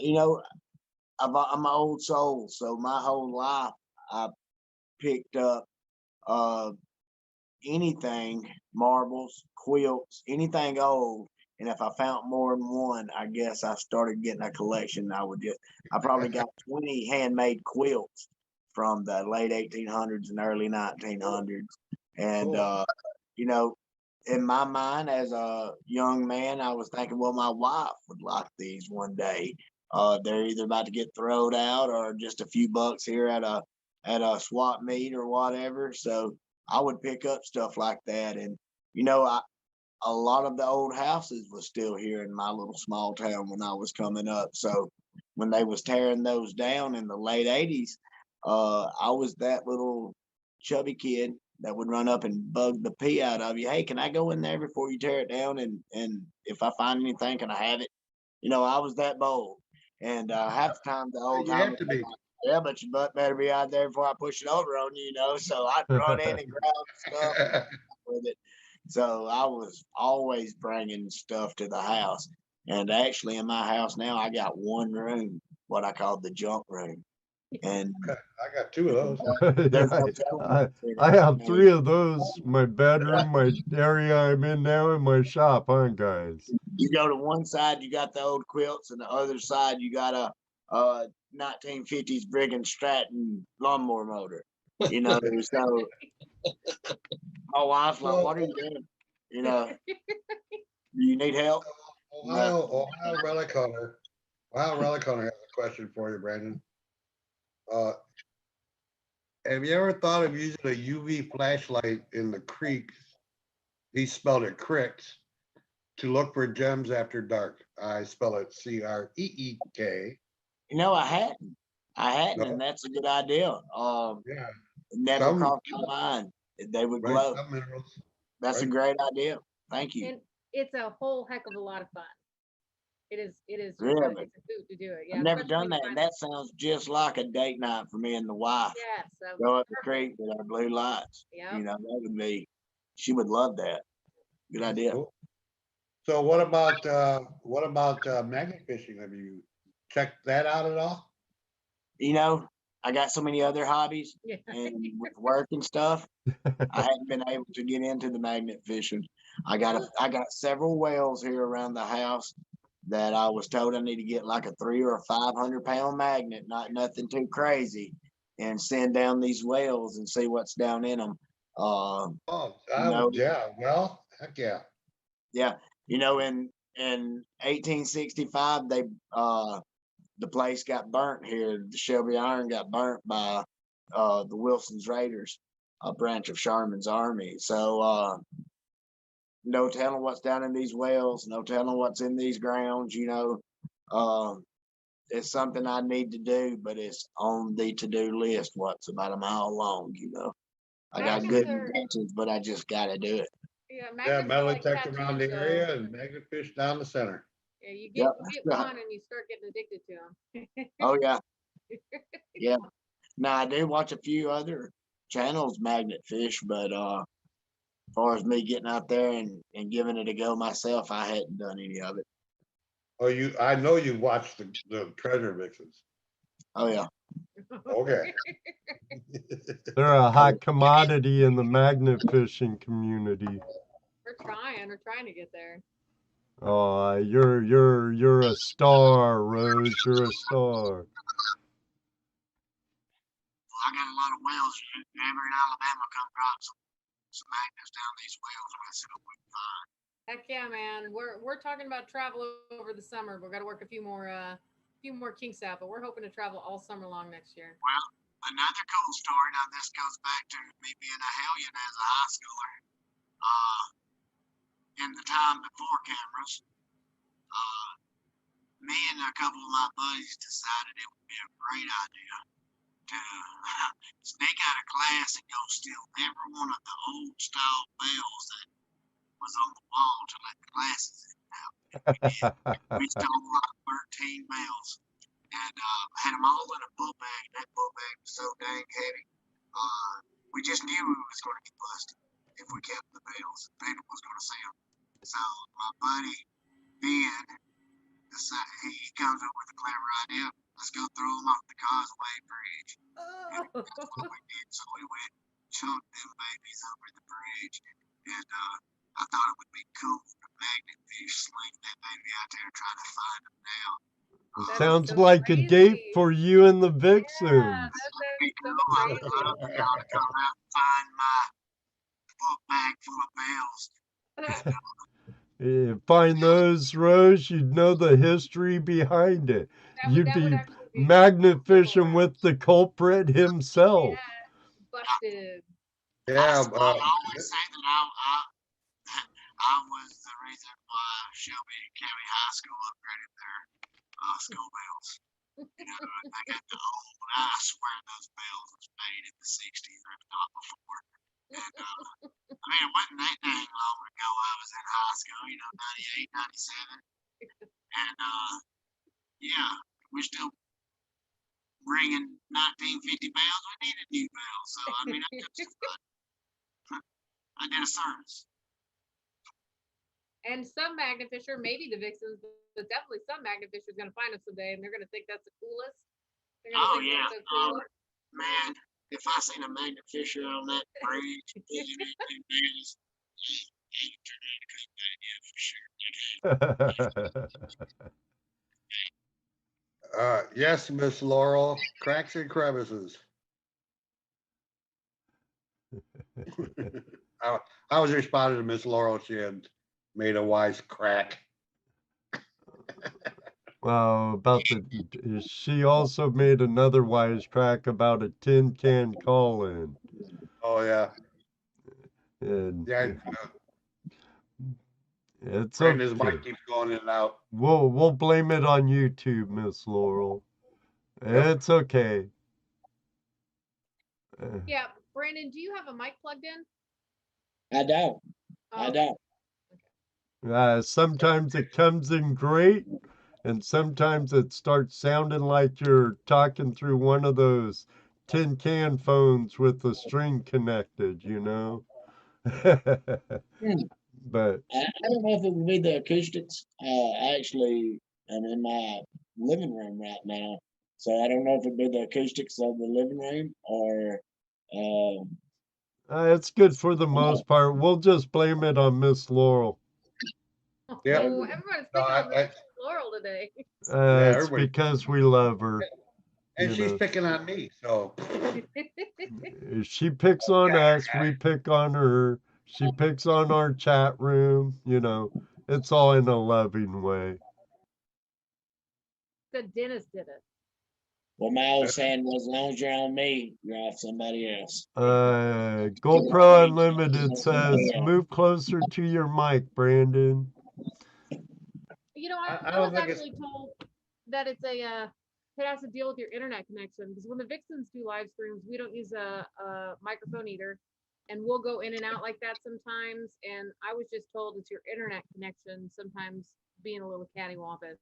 I'm an old soul. So my whole life, I picked up uh anything, marbles, quilts, anything old. And if I found more than one, I guess I started getting a collection. I probably got 20 handmade quilts from the late 1800s and early 1900s. And, Cool. In my mind as a young man, I was thinking, well, my wife would like these one day. They're either about to get thrown out or just a few bucks here at a swap meet or whatever. So I would pick up stuff like that. And, a lot of the old houses was still here in my little small town when I was coming up. So when they was tearing those down in the late 80s, I was that little chubby kid that would run up and bug the pee out of you. Hey, can I go in there before you tear it down? And if I find anything, can I have it? I was that bold. And half the time the old You have timers to were be. like, yeah, but your butt better be out there before I push it over on you, So I'd run in and grab stuff with it. So I was always bringing stuff to the house. And actually, in my house now, I got one room, what I call the junk room. And Okay, I got two of those. there's Yeah, no telling I, what's in it. I have I three mean, of those, my bedroom, my area I'm in now, and my shop, huh, guys? you go to one side, you got the old quilts, and the other side, you got a 1950s Briggs Stratton lawnmower motor. So my wife's like, "What are you doing? Do you need help?" No. Ohio Relic Hunter. Ohio Relic Hunter has a question for you, Brandon. Uh, have you ever thought of using a UV flashlight in the creeks? He spelled it cricks to look for gems after dark. I spell it CREEK. I hadn't, No, and that's a good idea. yeah, It never some crossed my mind that they would right, glow. some minerals, That's a right? great idea. Thank you. and it's a whole heck of a lot of fun. It is it's Really, a hoot to do it. Yeah, I've never especially done that, and that sounds just like a date night for me and the wife. yes, that Go was up the perfect. creek with our blue lights. Yep. That would be. She would love that. Good idea. Cool. So what about magnet fishing? Have you checked that out at all? I got so many other hobbies, Yeah. and with work and stuff, I hadn't been able to get into the magnet fishing. I got several wells here around the house that I was told I need to get like a 300 or 500 pound magnet, not nothing too crazy, and send down these wells and see what's down in them. Oh, You know, yeah. Well, heck yeah. yeah, in 1865 the place got burnt here. The Shelby Iron got burnt by the Wilson's Raiders, a branch of Sherman's army. So no telling what's down in these wells, no telling what's in these grounds. It's something I need to do, but it's on the to-do list. What's about a mile long. I got Magnets good are intentions, but I just got to do it. yeah, Yeah, magnets are metal like detector around the tattoos, though. area and magnet fish down the center. Yeah, you Yep. get one and you start getting addicted to them. Oh yeah, yeah. Now I do watch a few other channels magnet fish, but As far as me getting out there and giving it a go myself, I hadn't done any of it. Oh, I know you watched the treasure vixens. Oh yeah. Okay. They're a hot commodity in the magnet fishing community. We're trying to get there. Oh, you're a star, Rose. You're a star. I got a lot of whales. Ever in Alabama come drop some magnets down these whales. I said, oh, we can find. Heck yeah, man. We're talking about travel over the summer. We've got to work a few more kinks out, but we're hoping to travel all summer long next year. Well, another cool story. Now this goes back to me being a hellion as a high schooler. In the time before cameras, me and a couple of my buddies decided it would be a great idea to sneak out of class and go steal every one of the old style bells that was on the wall to let the classes in. We stole like 13 bells and had them all in a book bag. That book bag was so dang heavy. We just knew we was going to get busted if we kept the bells. People was going to see them. So my buddy Ben decided he comes up with a clever idea. Let's go throw them off the Causeway Bridge. And that's what we did. So we went chunked them babies over the bridge. And I thought it would be cool to magnet fish sling that baby out there and try to find them now. Sounds so like a date crazy. for you and the Yeah, Vixens. that'd be so I crazy. thought I'd come out and find my book bag full of bells. Find those, Rose, you'd know the history behind it. You'd That would be actually be magnet cool. fishing with the culprit himself. Yeah, busted. Yeah. I always say that I was the reason why Shelby County High School upgraded their school bells. You know, they got the old, I swear those bells was made in the 60s or if not before. And I mean, it wasn't that dang long ago I was in high school, 98, 97. And yeah, we're still bringing 1950 bells. We needed new bells. So, I mean, I did a service. And some magnet fisher, maybe the Vixens, but definitely some magnet fisher is going to find us someday, and they're going to think that's the coolest. They're going to Oh, think yeah. that's so cool. Man, if I seen a magnet fisher on that bridge, yes, Miss Laurel. Cracks and crevices. I was responding to Miss Laurel. She had made a wise crack. Well, she also made another wise crack about a tin can call-in. Oh yeah. And Yeah. it's And his okay. mic keeps going in and out. We'll blame it on YouTube, Miss Laurel. Yep. It's okay. Yeah, Brandon, do you have a mic plugged in? I don't. Oh, Sometimes it comes in great, and sometimes it starts sounding like you're talking through one of those tin can phones with the string connected, But I don't know if it would be the acoustics. Actually, I'm in my living room right now, so I don't know if it'd be the acoustics of the living room or. it's good for the most part. We'll just blame it on Miss Laurel. Yep. Oh, everybody's picking on Miss Laurel today. It's everybody. because we love her. And she's picking on me, so. If she picks on us, we pick on her. She picks on our chat room. It's all in a loving way. The dentist did it. Well, my old saying was, as long as you're on me, you're off somebody else. GoPro Unlimited says, move closer to your mic, Brandon. I was actually told that it has to deal with your internet connection, because when the Vixens do live streams, we don't use a microphone either, and we'll go in and out like that sometimes. And I was just told it's your internet connection sometimes being a little cattywampus.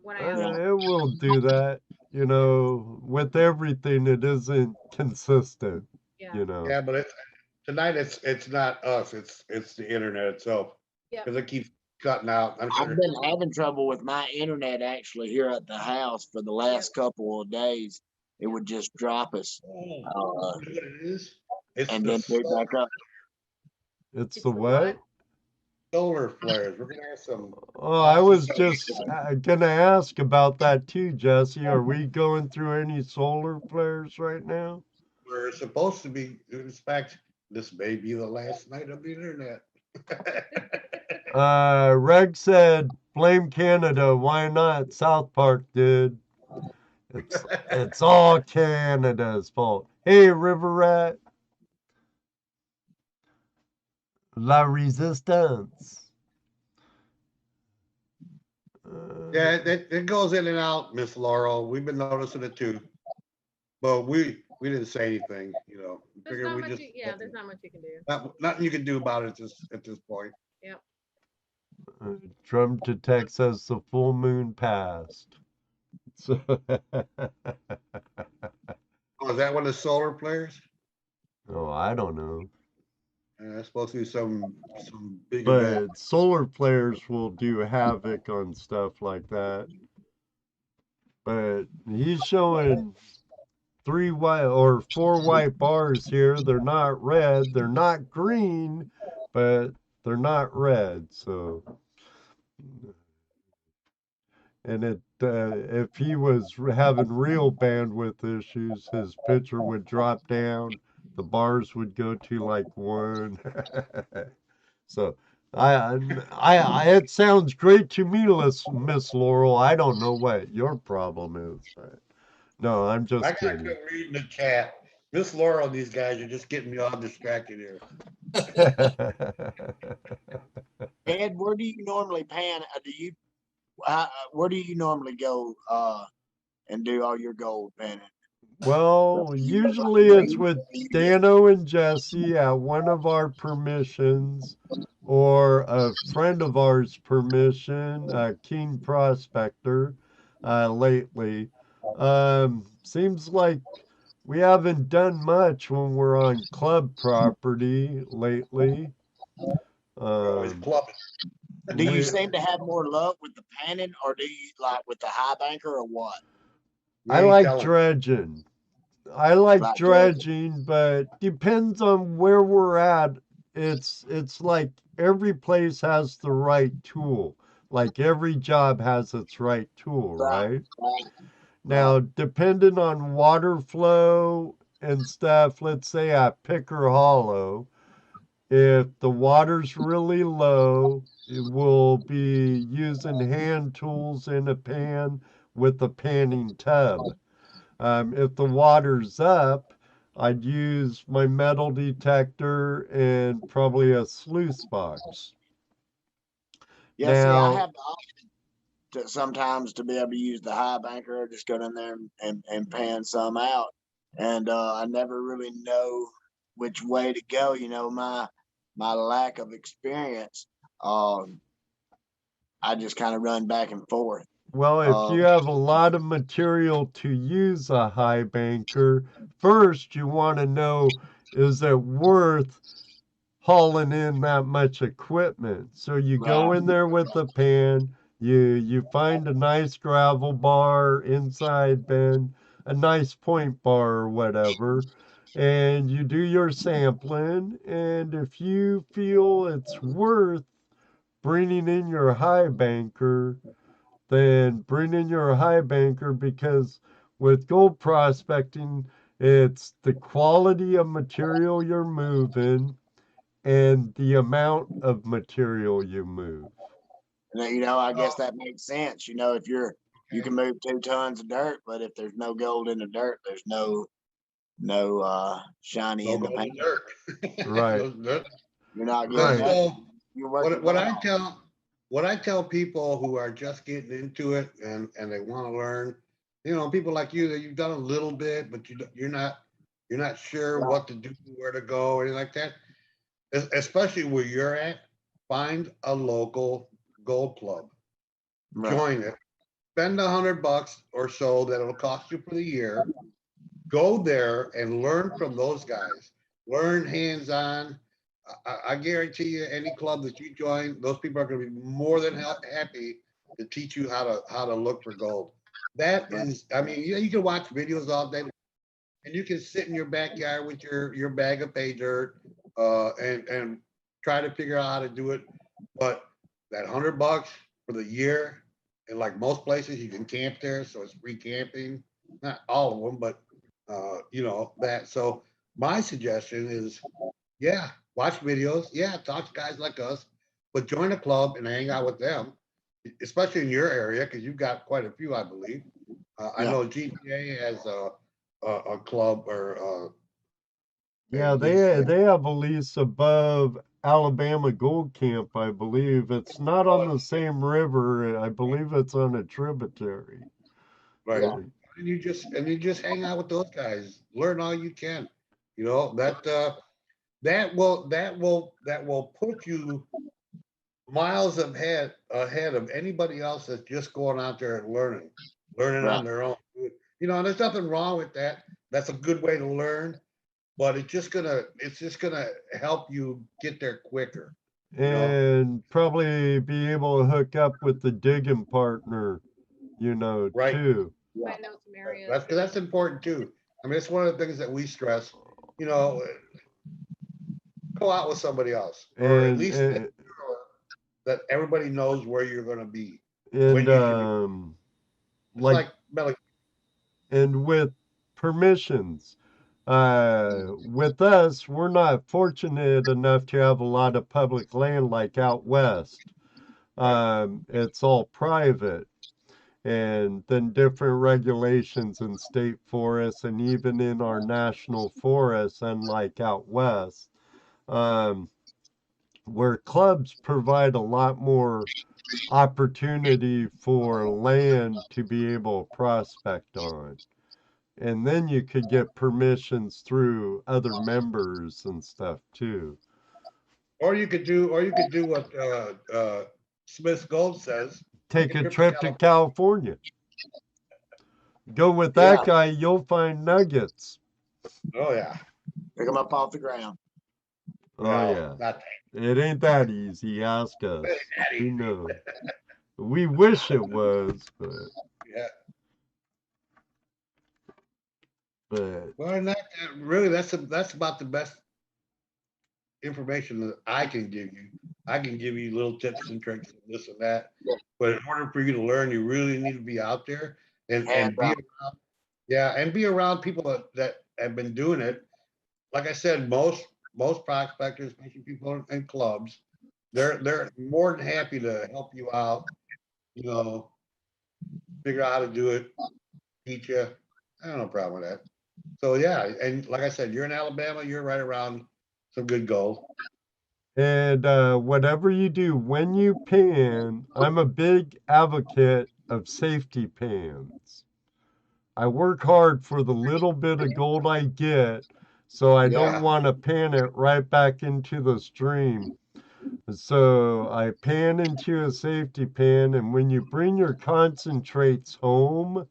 When I It will do that. With everything, it isn't consistent. Yeah. Yeah, but tonight it's not us, it's the internet itself. Yep. Because it keeps cutting out. I'm I've sure. been having trouble with my internet actually here at the house for the last couple of days. It would just drop us Oh, you know what it is? It's and the then pick back up. It's the what? solar flares. We're gonna have some. Oh, I was just gonna ask about that too, Jesse. Are we going through any solar flares right now? We're supposed to be. In fact, this may be the last night of the internet. Reg said, blame Canada. Why not? South Park did. It's all Canada's fault. Hey, River Rat. La Resistance. Yeah, it goes in and out, Miss Laurel. We've been noticing it too, but we didn't say anything. You know, There's figured not we much, just there's not much you can do. nothing you can do about it at this point. Yep. Drum to Tech says the full moon passed. So Oh, is that one of the solar flares? oh, I don't know. That's supposed to be some big event. But solar flares will do havoc on stuff like that. But he's showing 3 white or 4 white bars here. They're not red. They're not green, but they're not red. So, and if he was having real bandwidth issues, his picture would drop down. The bars would go to like 1. So it sounds great to me, Miss Laurel. I don't know what your problem is. But no, I'm I just gotta kidding. quit reading the chat. Miss Laurel and these guys are just getting me all distracted here. Ed, where do you normally pan? Where do you normally go and do all your gold panning? Well, usually it's with Dano and Jesse at one of our permissions or a friend of ours' permission, Keen Prospector, lately. Seems like we haven't done much when we're on club property lately. We're always clubbing. Do you we- seem to have more luck with the panning, or do you like with the high banker, or what? I You ain't like telling. dredging. I like Like dredging, but depends on where we're at. It's like every place has the right tool. Like every job has its right tool, right? Now, depending on water flow and stuff, let's say at Picker Hollow, if the water's really low, it will be using hand tools in a pan with a panning tub. If the water's up, I'd use my metal detector and probably a sluice box. Yeah, see, I Now, have the option sometimes to be able to use the high banker, or just go in there and pan some out. And I never really know which way to go. You know, my lack of experience, I just kind of run back and forth. well, if you have a lot of material to use a high banker, first you want to know, is it worth hauling in that much equipment? So you go in there with the pan, you find a nice gravel bar inside bin, a nice point bar or whatever, and you do your sampling. And if you feel it's worth bringing in your high banker, then bring in your high banker, because with gold prospecting, it's the quality of material you're moving and the amount of material you move. And, you know, I guess that makes sense. You know, if you can move 2 tons of dirt, but if there's no gold in the dirt, there's no shiny No in the gold paint. in dirt. Right. You're not Right. getting So you're working what I tell people who are just getting into it and they want to learn, you know, people like you that you've done a little bit, but you're not sure what to do, where to go, or anything like that. Especially where you're at, find a local gold club, join it, spend $100 or so that it'll cost you for the year. Go there and learn from those guys. learn hands-on. I guarantee you, any club that you join, those people are going to be more than happy to teach you how to look for gold. That is, I mean, you can watch videos all day, and you can sit in your backyard with your bag of pay dirt, and try to figure out how to do it. But that $100 for the year, and like most places, you can camp there, so it's free camping. Not all of them, but you know that. So my suggestion is, yeah, watch videos. Yeah, talk to guys like us, but join a club and hang out with them, especially in your area because you've got quite a few, I believe. I Yeah. know GTA has a club or Yeah, at least they have a lease above Alabama Gold Camp, I believe. It's not on the same river. I believe it's on a tributary. right. Yeah. And you just hang out with those guys. Learn all you can. You know that will put you miles ahead of anybody else that's just going out there and learning Right. on their own. You know, and there's nothing wrong with that. That's a good way to learn, but it's just gonna help you get there quicker. You know, And probably be able to hook up with the digging partner, right? too. Yeah. I know some areas. That's important too. I mean, it's one of the things that we stress. You know, go out with somebody else, or at And least make and, sure that everybody knows where you're going to be when and you should be. It's like like Melly. and with permissions. With us, we're not fortunate enough to have a lot of public land like out west. Right. It's all private, and then different regulations in state forests and even in our national forests, unlike out west, um, where clubs provide a lot more opportunity for land to be able to prospect on. And then you could get permissions through other members and stuff too. Or you could do what Smith's Gold says. Take Take a a trip to trip to California. California. Go with that Yeah. guy, you'll find nuggets. Oh yeah. Pick them up off the ground. Oh Well, yeah. not It ain't that easy. Ask us. that We easy. know. We wish it was, Yeah. but Well, not that, really, that's about the best information that I can give you. I can give you little tips and tricks and this and that. But in order for you to learn, you really need to be out there Hands and be on. around, yeah, and be around people that have been doing it. Like I said, most prospectors, especially people in clubs, they're more than happy to help you out, you know, figure out how to do it, teach you. I don't have no problem with that. So yeah, and like I said, you're in Alabama, you're right around some good gold. and whatever you do when you pan, I'm a big advocate of safety pans. I work hard for the little bit of gold I get, so I don't Yeah. want to pan it right back into the stream. So I pan into a safety pan, and when you bring your concentrates home,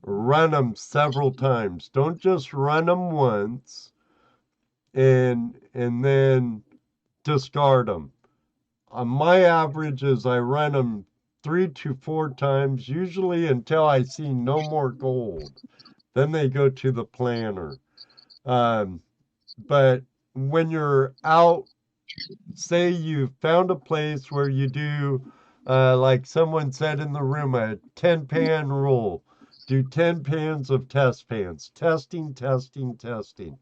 run them several times. Don't just run them once and then discard them. My average is I run them 3 to 4 times, usually until I see no more gold. Then they go to the planter. Um, but when you're out, say you found a place where you do, like someone said in the room, a 10 pan rule. Do 10 pans of test pans. Testing, testing, testing.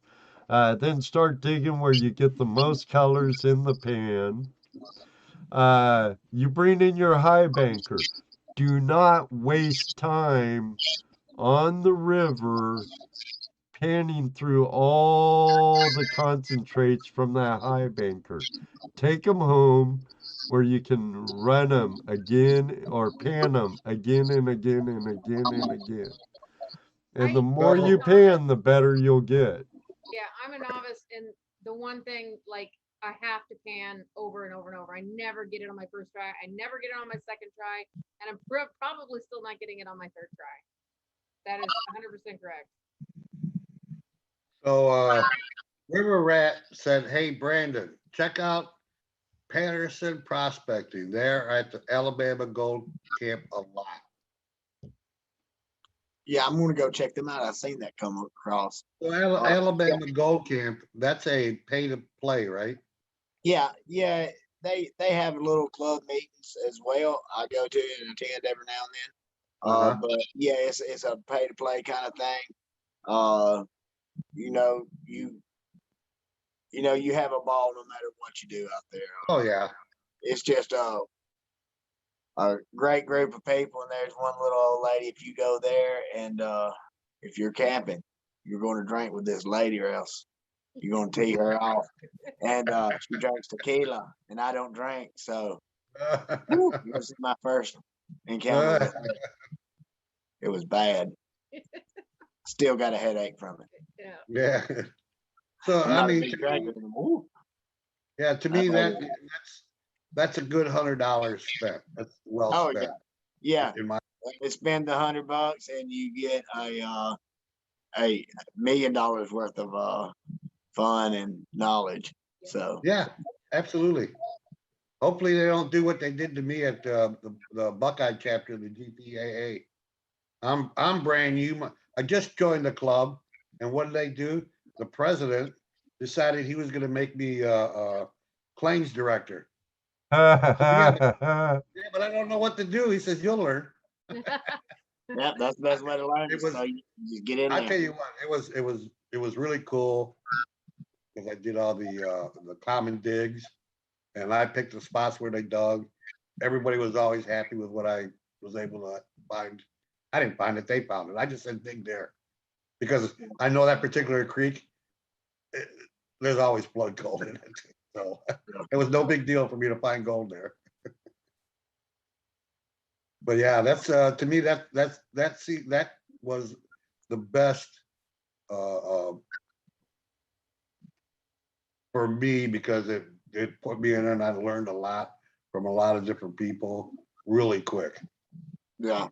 Then start digging where you get the most colors in the pan. You bring in your high banker. Do not waste time on the river panning through all the concentrates from that high banker. Take them home where you can run them again or pan them again and again and again and again. And the more I'm a you So novice. pan, the better you'll get. Yeah, I'm a novice, and the one thing, like, I have to pan over and over and over. I never get it on my first try. I never get it on my second try, and I'm probably still not getting it on my third try. That is 100% correct. so River Rat said, "Hey Brandon, check out Patterson Prospecting. They're at the Alabama Gold Camp a lot." Yeah, I'm gonna go check them out. I've seen that come across. So Uh, Alabama Gold Camp, that's a pay to play, right? yeah, they have little club meetings as well. I go to and attend every now and then. But yeah, it's a pay to play kind of thing. You know, you have a ball no matter what you do out there. Oh yeah. It's just a great group of people, and there's one little old lady. If you go there and if you're camping, you're going to drink with this lady, or else you're going to tee her off. And she drinks tequila, and I don't drink, so this is my first encounter with her. It was bad. Still got a headache from it. Yeah. Yeah. So I'm I not a mean, big drinker anymore. yeah, to me that's a good $100 spent. That's well Oh spent. yeah, In my spend $100 and you get a $1 million worth of fun and knowledge. So yeah, absolutely. Hopefully they don't do what they did to me at the Buckeye chapter of the GPAA. I'm brand new. I just joined the club, and what did they do? The president decided he was going to make me claims director. Yeah, but I don't know what to do. He says you'll learn. yeah, that's the best way to learn. It was. So you just get in I there. tell you what, it was really cool because I did all the common digs, and I picked the spots where they dug. Everybody was always happy with what I was able to find. I didn't find it; they found it. I just said dig there because I know that particular creek. There's always blood gold in it, so it was no big deal for me to find gold there. But yeah, that's to me that was the best for me because it put me in and I learned a lot from a lot of different people really quick. Yeah.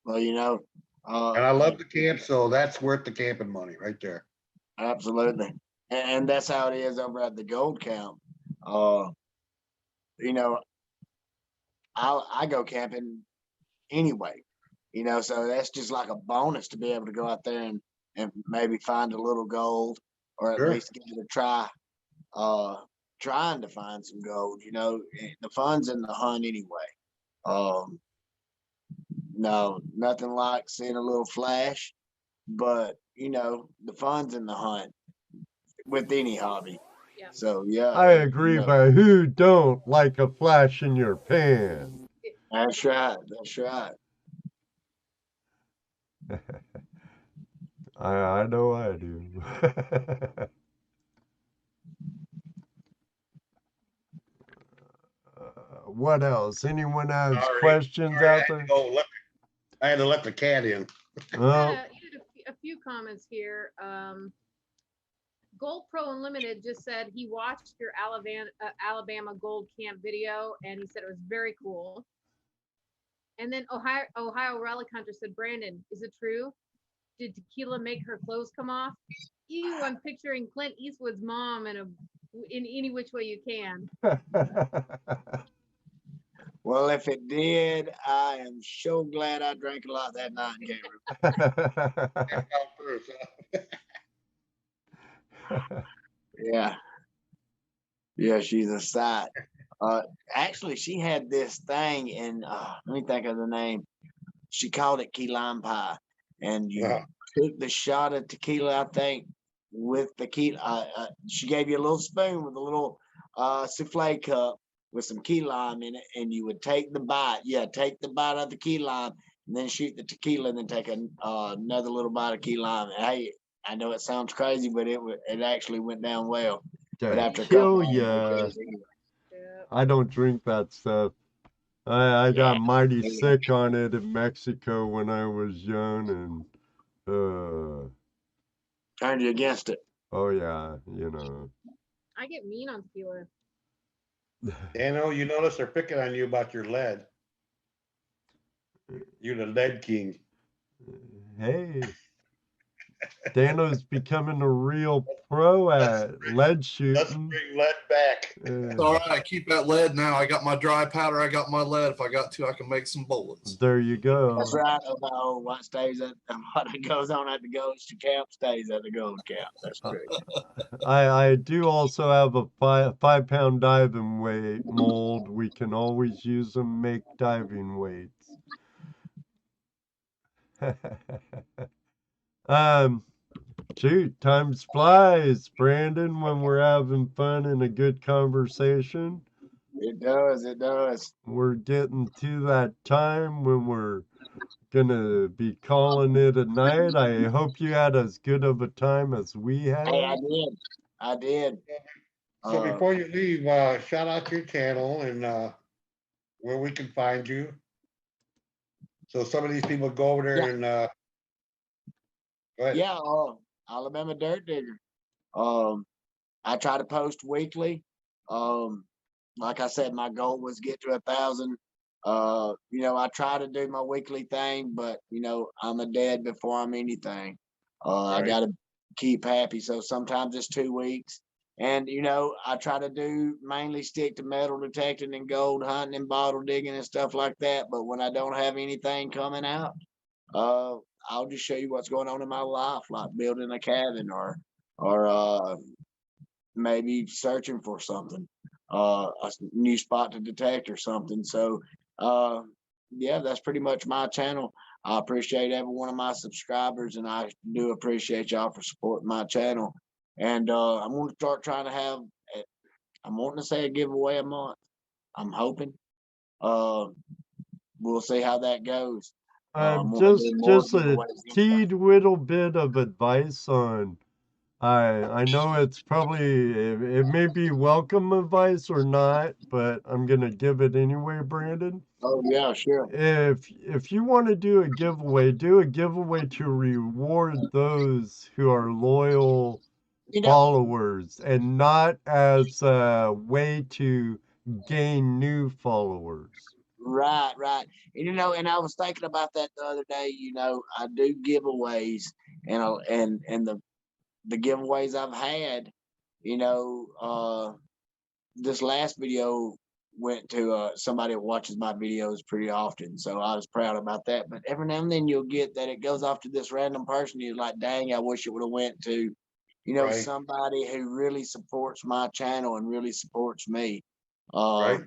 Well, And I love the camp, so that's worth the camping money right there. absolutely. And that's how it is over at the gold camp. You know, I go camping anyway, so that's just like a bonus to be able to go out there and maybe find a little gold, or at Sure. least give it a try, trying to find some gold. The fun's in the hunt anyway. No, nothing like seeing a little flash, but the fun's in the hunt with any hobby. Yeah. So yeah, I agree, but who don't like a flash in your pan? that's right. That's right. I know I do. What else? Anyone has questions Sorry, out there? I had to let the cat in. Well, You had a few comments here. Gold Pro Unlimited just said he watched your Alabama Gold Camp video and he said it was very cool. And then Ohio Relic Hunter said, Brandon, is it true? Did tequila make her clothes come off? Ew, I'm picturing Clint Eastwood's mom in any which way you can. Well, if it did, I am so glad I drank a lot that night in Cameron. Yeah. Yeah, she's a sight. Actually, she had this thing, and let me think of the name. She called it key lime pie, and you took the shot of tequila, I think, with the key. She gave you a little spoon with a little souffle cup with some key lime in it, and you would take the bite. Yeah, take the bite of the key lime, and then shoot the tequila, and then take another little bite of key lime. And hey, I know it sounds crazy, but it actually went down well. But after a couple Kill ya. of I don't drink that stuff. I got mighty sick on it in Mexico when I was young, and turned you against it. Oh yeah, I get mean on tequila. You notice they're picking on you about your lead. You're the lead king. Hey, Dano's becoming a real pro at lead Let's shooting. bring lead back. It's all right. I keep that lead now. I got my dry powder. I got my lead. If I got to, I can make some bullets. There you go. That's right. Oh, what stays at what goes on at the ghost camp stays at the gold camp. That's true. I do also have a 5 pound diving weight mold. We can always use them, make diving weights. Shoot, time flies, Brandon, when we're having fun and a good conversation. It does. It does. We're getting to that time when we're gonna be calling it a night. I hope you had as good of a time as we had. Hey, I did. I did. So before you leave, shout out your channel and where we can find you. So some of these people go over there and go ahead. Yeah, Alabama Dirt Digger. I try to post weekly. Like I said, my goal was get to 1,000. I try to do my weekly thing, but I'm a dad before I'm anything. I Right. gotta keep happy. So sometimes it's 2 weeks. And I try to mainly stick to metal detecting and gold hunting and bottle digging and stuff like that. But when I don't have anything coming out, I'll just show you what's going on in my life, like building a cabin or maybe searching for something, a new spot to detect or something. So, yeah, that's pretty much my channel. I appreciate every one of my subscribers, and I do appreciate y'all for supporting my channel. And I'm going to start trying to have, I'm wanting to say a giveaway a month. I'm hoping. We'll see how that goes. Just a teed little bit of advice on. I know it's probably it may be welcome advice or not, but I'm gonna give it anyway, Brandon. Oh yeah, sure. If you want to do a giveaway to reward those who are loyal followers and not as a way to gain new followers. Right. And I was thinking about that the other day. I do giveaways, and the giveaways I've had, this last video went to somebody that watches my videos pretty often, so I was proud about that. But every now and then you'll get that it goes off to this random person. You're like, dang, I wish it would have went to, Right. somebody who really supports my channel and really supports me. Right.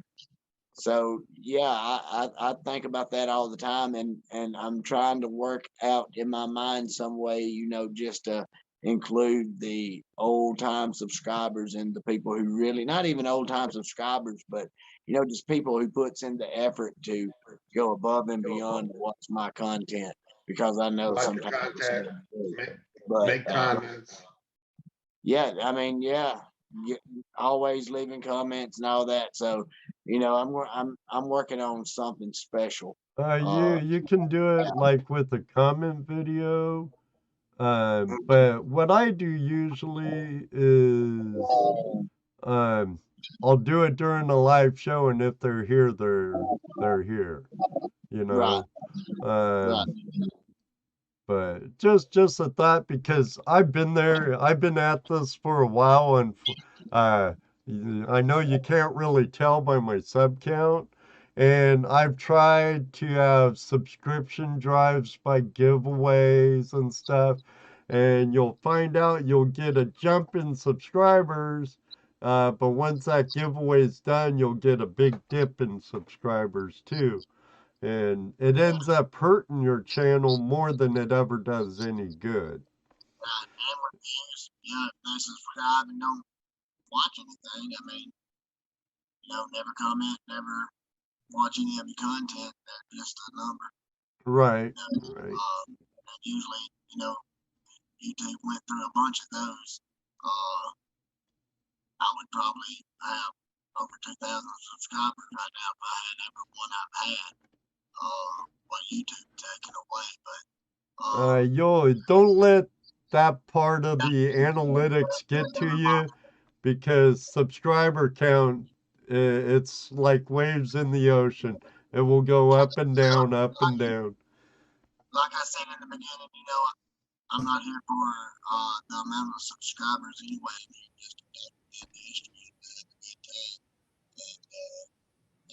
So yeah, I think about that all the time, and I'm trying to work out in my mind some way, just to include the old time subscribers and the people who really, not even old time subscribers, but just people who puts in the effort to go above and beyond to watch my content, because I know Like your sometimes it's content, hard to do. make, But make comments. yeah, I mean, yeah, always leaving comments and all that. So, I'm working on something special. You can do it like with a comment video. But what I do usually is I'll do it during a live show, and if they're here, they're here. Right. But just a thought, because I've been there, I've been at this for a while, and I know you can't really tell by my sub count, and I've tried to have subscription drives by giveaways and stuff, and you'll find out you'll get a jump in subscribers, but once that giveaway is done, you'll get a big dip in subscribers too. And it ends up hurting your channel more than it ever does any good. And with views, if they subscribe and don't watch anything, I mean, never comment, never watch any of your content. That's just a number. Right. And usually, YouTube went through a bunch of those. I would probably have over 2,000 subscribers right now if I had every one I've had. What YouTube taken away, but Don't let that part of the analytics get to you, because subscriber count, it's like waves in the ocean. It will go up and down, up and down. like I said in the beginning, I'm not here for the amount of subscribers anyway. Just to get the history of the good time.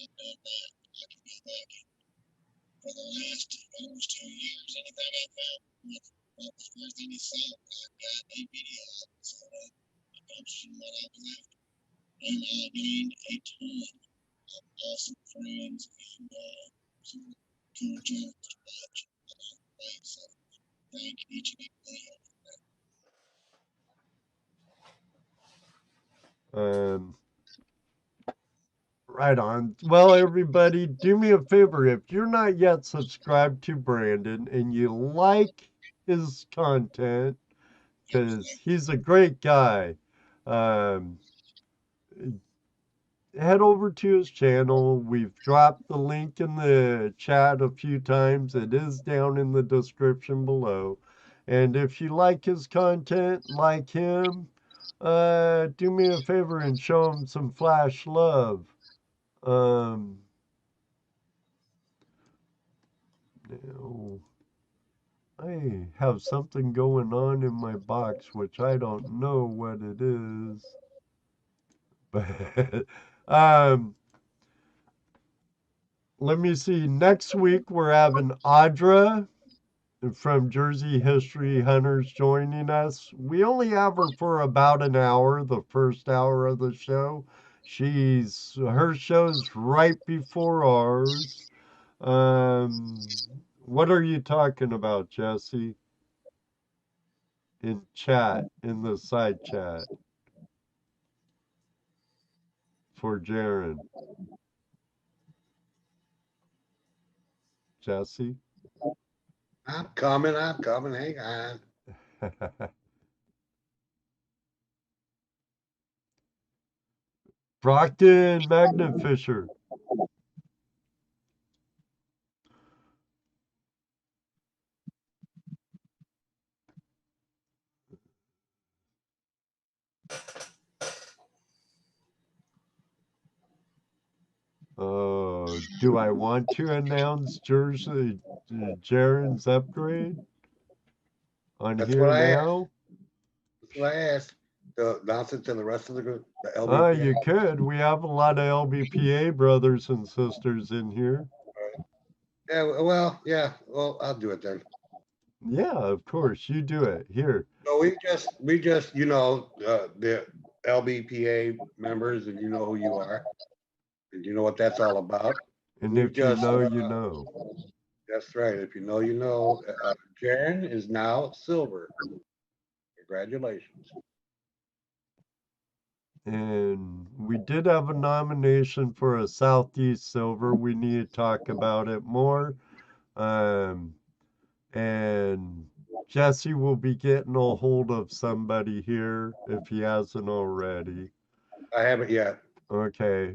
And I can go back for the last almost 2 years. Anything I found with the first thing is said, I've got a video so I posted what I was after. And I gained a ton of awesome friends and some cool channels to watch. So thank each and every one. Right on. Well, everybody, do me a favor. If you're not yet subscribed to Brandon and you like his content, because he's a great guy, um, head over to his channel. We've dropped the link in the chat a few times. It is down in the description below. And if you like his content, like him, do me a favor and show him some flash love. Now, I have something going on in my box, which I don't know what it is. But, let me see. Next week, we're having Audra from Jersey History Hunters joining us. We only have her for about an hour, the first hour of the show. Her show's right before ours. What are you talking about, Jesse? In chat, in the side chat for Jaron. Jesse? I'm coming. Hang on. Brockton Magnifisher. Do I want to announce Jaron's upgrade on That's here what I asked. now? That's what I asked. To announce it to the rest of the group. The LBPA. You could. We have a lot of LBPA brothers and sisters in here. Yeah, well, yeah. Well, I'll do it then. Yeah, of course. You do it. Here. So we just, the LBPA members, and you know who you are, and you know what that's all about. And if you know, you know. That's right. If you know, you know. Jaron is now silver. Congratulations. And we did have a nomination for a Southeast Silver. We need to talk about it more. And Jesse will be getting a hold of somebody here if he hasn't already. I haven't yet. Okay.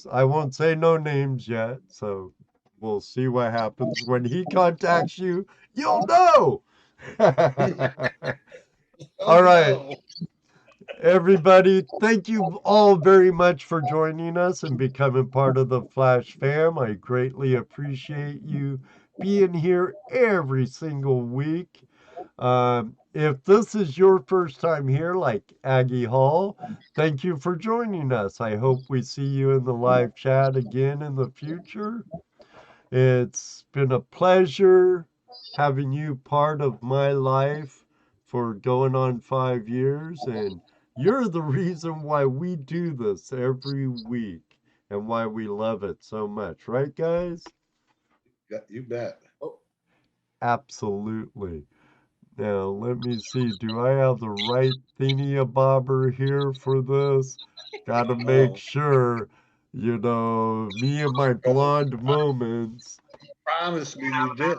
I won't say no names yet, so we'll see what happens. When he contacts you, you'll know. All right. No. Everybody, thank you all very much for joining us and becoming part of the Flash fam. I greatly appreciate you being here every single week. If this is your first time here, like Aggie Hall, thank you for joining us. I hope we see you in the live chat again in the future. It's been a pleasure having you part of my life for going on 5 years, and you're the reason why we do this every week and why we love it so much. Right, guys? Yeah, you bet. Absolutely. Now, let me see. Do I have the right thingy-a-bobber here for this? Gotta make sure, me and my blonde moments. Promise me you did.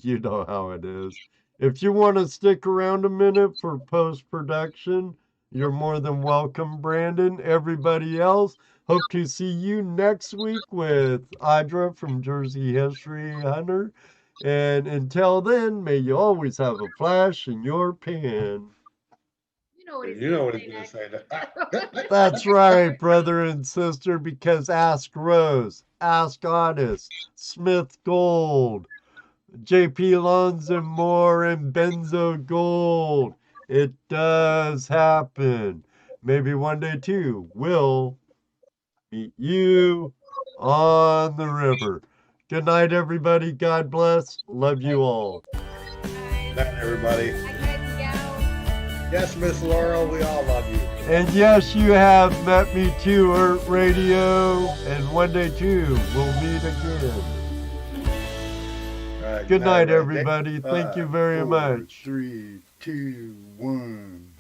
You know how it is. If you want to stick around a minute for post-production, you're more than welcome, Brandon. Everybody else, hope to see you next week with Audra from Jersey History Hunter. And until then, may you always have a flash in your pan. You know what he's You know what gonna he's say going to next. say. That's right, brother and sister, because ask Rose, ask Ottis, Smith Gold, JP Lawns and more and Benzo Gold. It does happen. Maybe one day too, we'll meet you on the river. Good night, everybody. God bless. Love you all. Good night, everybody. Hi, guys and gals. Yes, Miss Laurel, we all love you. And yes, you have met me too, Earth Radio. And one day too, we'll meet again. All right, Good night, everybody. everybody. Thank you very 5, 4, much. 3, 2, 1.